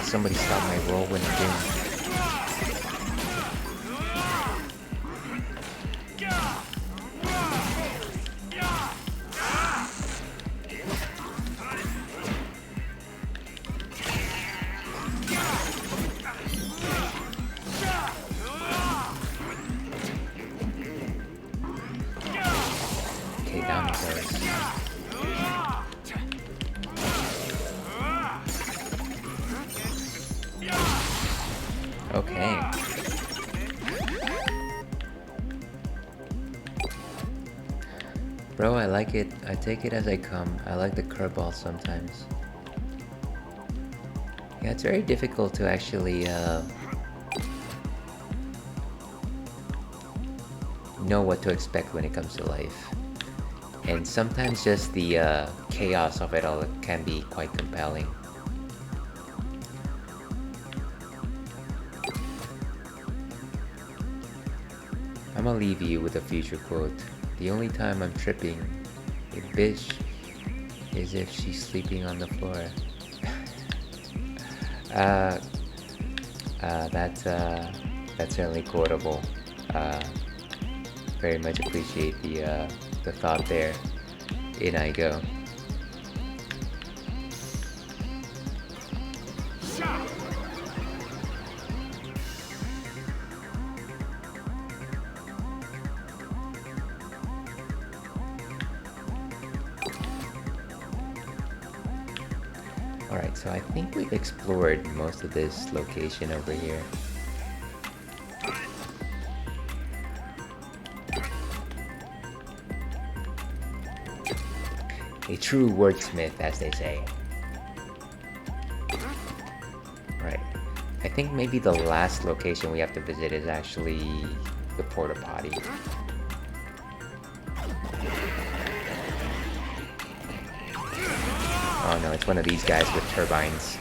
Somebody stopped my whirlwind again. Okay, down it goes. Okay. Bro, I like it. I take it as I come. I like the curveball sometimes. Yeah, it's very difficult to actually know what to expect when it comes to life. And sometimes just the chaos of it all can be quite compelling. I'm gonna leave you with a future quote. The only time I'm tripping a bitch is if she's sleeping on the floor. uh, that's certainly quotable. Very much appreciate the thought there. In I go. Alright, so I think we've explored most of this location over here. A true wordsmith, as they say. Right. I think maybe the last location we have to visit is actually the porta potty. Oh no, it's one of these guys with turbines.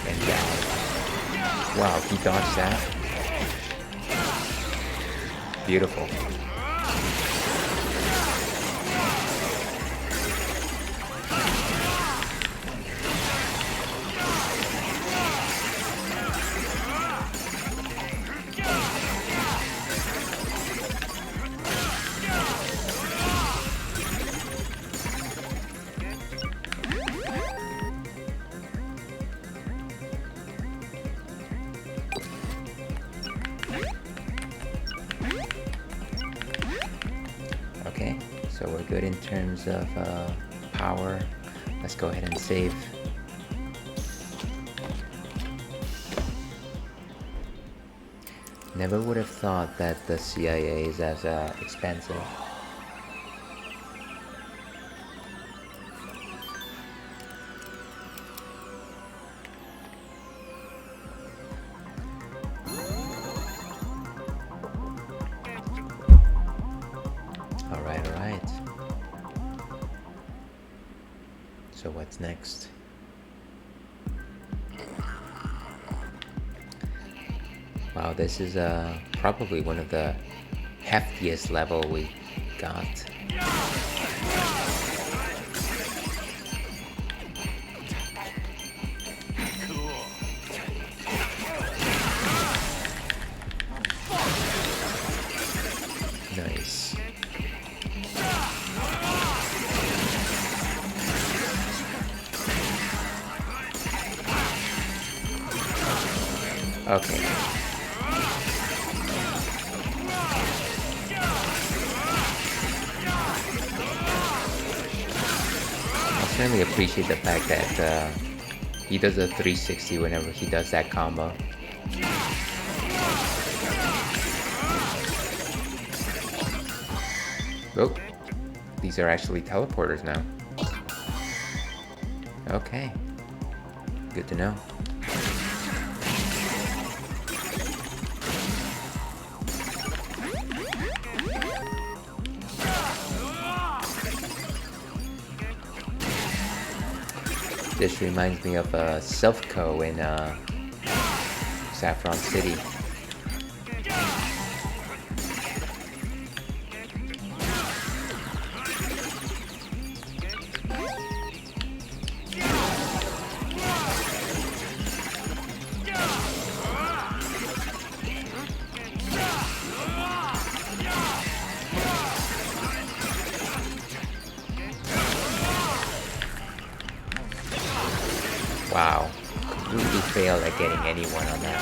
And wow, he dodged that. Beautiful. Okay, so we're good in terms of power. Let's go ahead and save. Never would have thought that the CIA is as expensive. Alright. So what's next? Wow, this is probably one of the heftiest level we got. Nice. Okay. I certainly appreciate the fact that he does a 360 whenever he does that combo. Oh, these are actually teleporters now. Okay, good to know. This reminds me of Selfco in Saffron City. Wow, completely failed at getting anyone on that.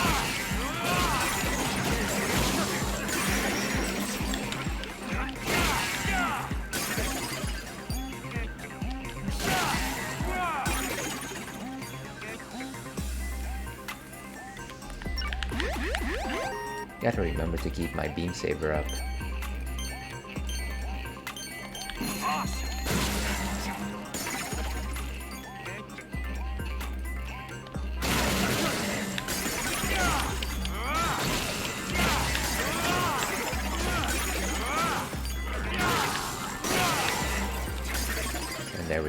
Gotta remember to keep my beam saber up.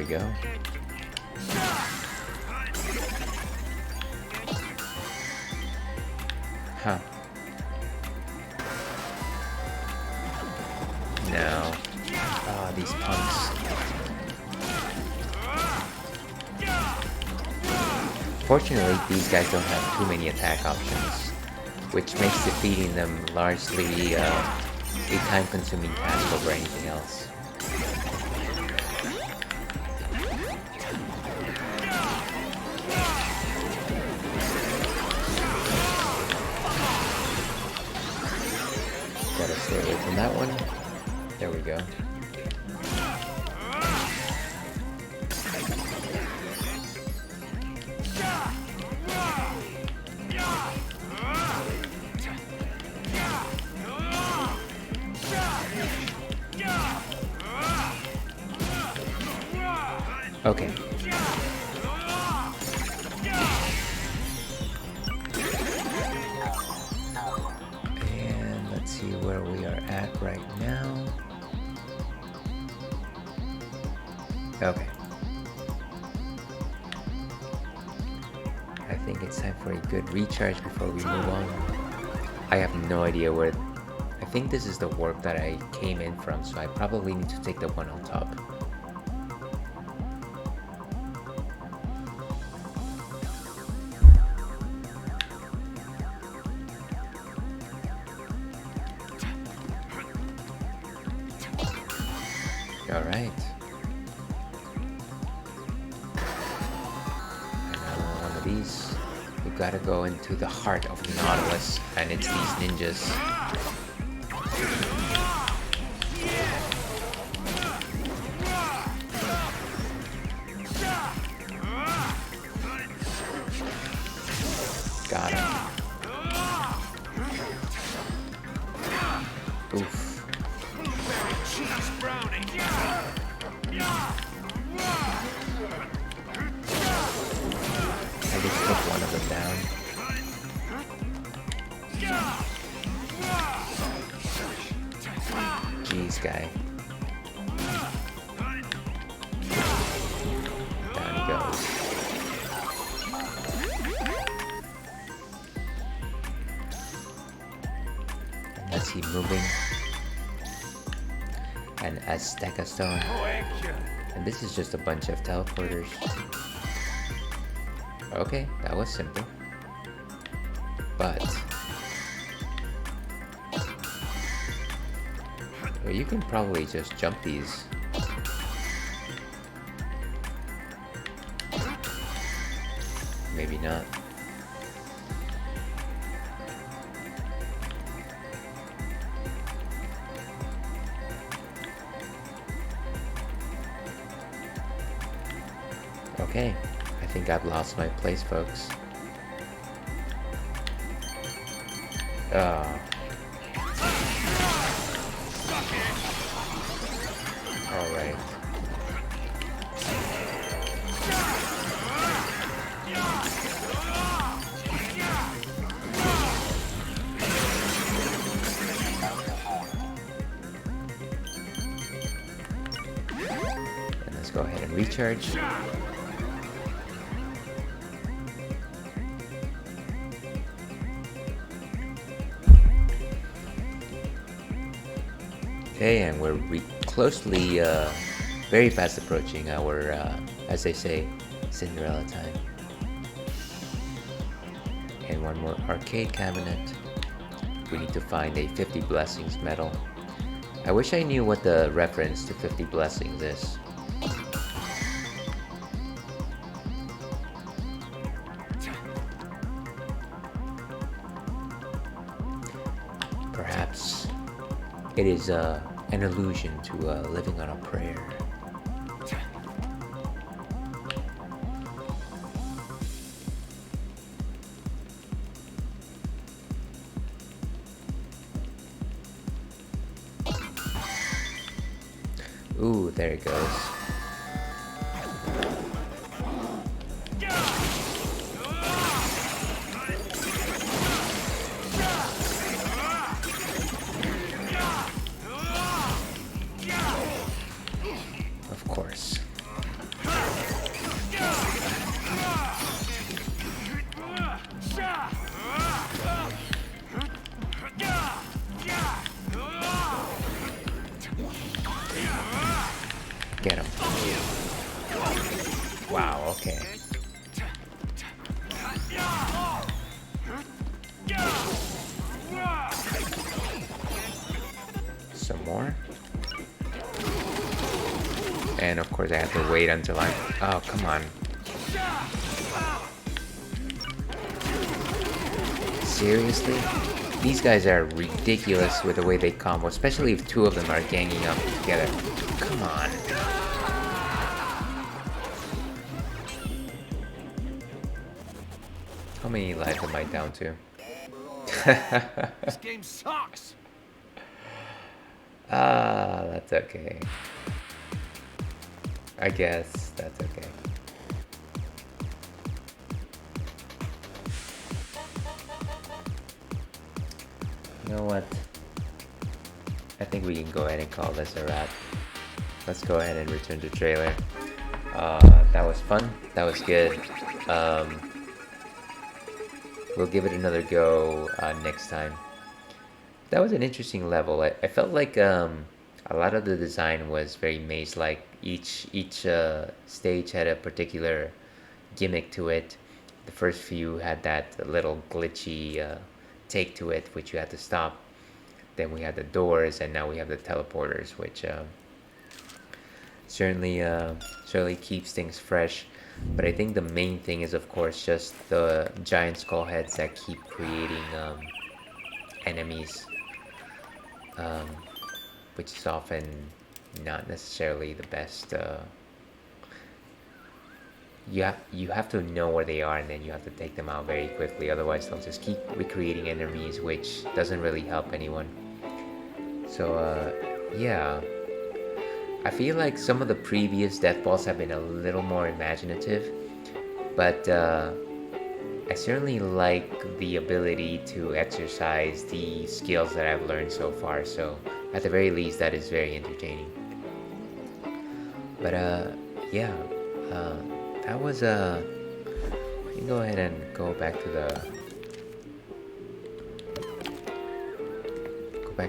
we go. Huh. No. Oh, these punks. Fortunately, these guys don't have too many attack options, which makes defeating them largely a time-consuming task over anything else. Gotta stay away from that one. There we go. Okay. And let's see where we are at right now. Okay. I think it's time for a good recharge before we move on. I have no idea where... I think this is the warp that I came in from, so I probably need to take the one on top. Alright. Another one of these. We gotta go into the heart of the Nautilus, and it's these ninjas. Got him. Oof. I just took one of them down. Jeez, guy. Down he goes. And let's keep moving. An Azteca stone. And this is just a bunch of teleporters. Okay, that was simple. But well, you can probably just jump these. Maybe not. Okay, I think I've lost my place, folks. Alright. And let's go ahead and recharge. Okay, and we're closely, very fast approaching our, as they say, Cinderella time. And one more arcade cabinet. We need to find a 50 Blessings medal. I wish I knew what the reference to 50 Blessings is. Perhaps it is an allusion to living on a prayer. Ooh, there it goes. Of course. more. And of course I have to wait until I'm... Oh, come on. Seriously? These guys are ridiculous with the way they combo, especially if two of them are ganging up together. Come on. How many lives am I down to? This game sucks. Ah, that's okay. I guess that's okay. You know what? I think we can go ahead and call this a wrap. Let's go ahead and return to trailer. That was fun. That was good. We'll give it another go next time. That was an interesting level. I felt like a lot of the design was very maze-like. Each stage had a particular gimmick to it. The first few had that little glitchy take to it, which you had to stop. Then we had the doors, and now we have the teleporters, which certainly keeps things fresh. But I think the main thing is, of course, just the giant skull heads that keep creating enemies, which is often not necessarily the best. You have to know where they are, and then you have to take them out very quickly. Otherwise, they'll just keep recreating enemies, which doesn't really help anyone. So, yeah. I feel like some of the previous death balls have been a little more imaginative, but I certainly like the ability to exercise the skills that I've learned so far, so at the very least that is very entertaining. But yeah, that was you can go ahead and go back to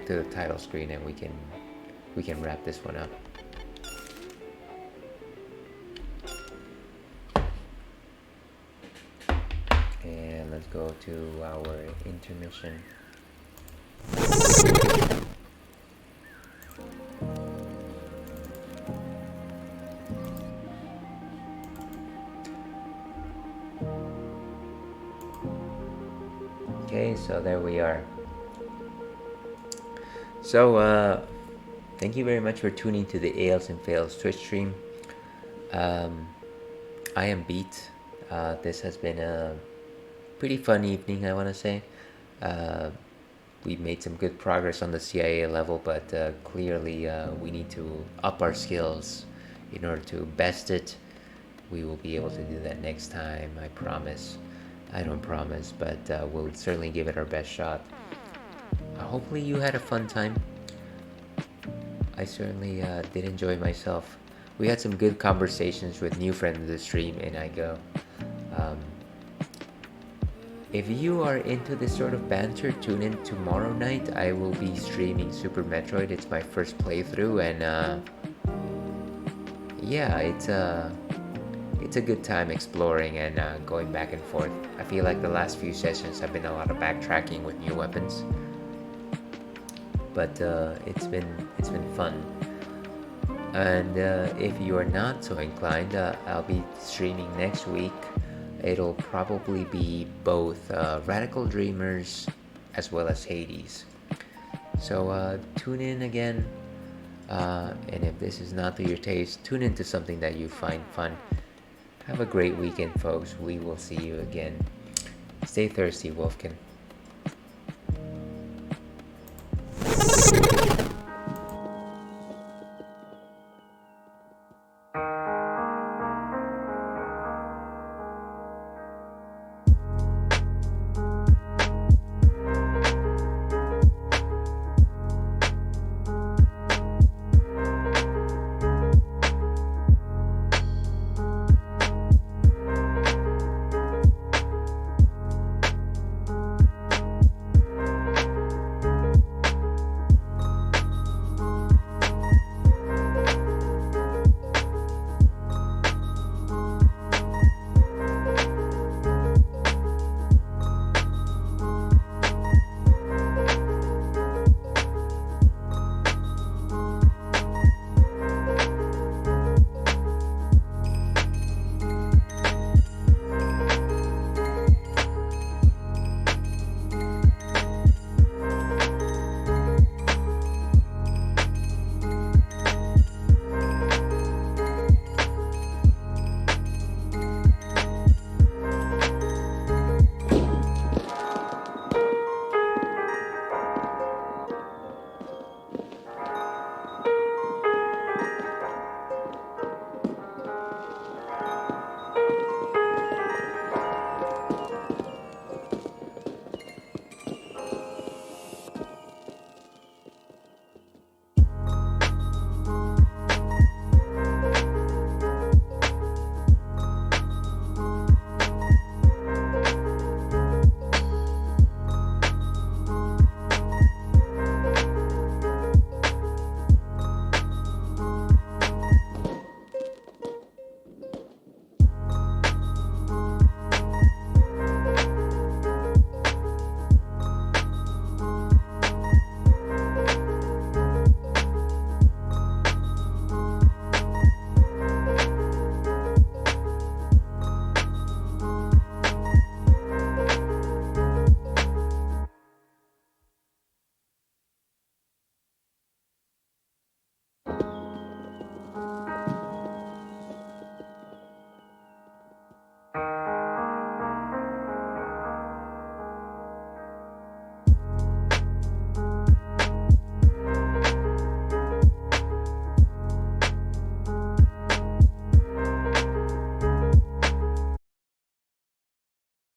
the title screen, and we can wrap this one up. And let's go to our intermission. Okay, so there we are. So, thank you very much for tuning to the Ales and Fails Twitch stream. I am Beat. This has been a pretty fun evening, I want to say. We made some good progress on the CIA level, but clearly we need to up our skills in order to best it. We will be able to do that next time, I promise. I don't promise, but we'll certainly give it our best shot. Hopefully you had a fun time. I certainly did enjoy myself. We had some good conversations with new friends of the stream, and I go. If you are into this sort of banter, tune in tomorrow night. I will be streaming Super Metroid. It's my first playthrough, and yeah, it's a good time exploring and going back and forth. I feel like the last few sessions have been a lot of backtracking with new weapons, but it's been fun. And if you are not so inclined, I'll be streaming next week. It'll probably be both Radical Dreamers as well as Hades. So tune in again, and if this is not to your taste, tune into something that you find fun. Have a great weekend, folks. We will see you again. Stay thirsty, Wolfkin.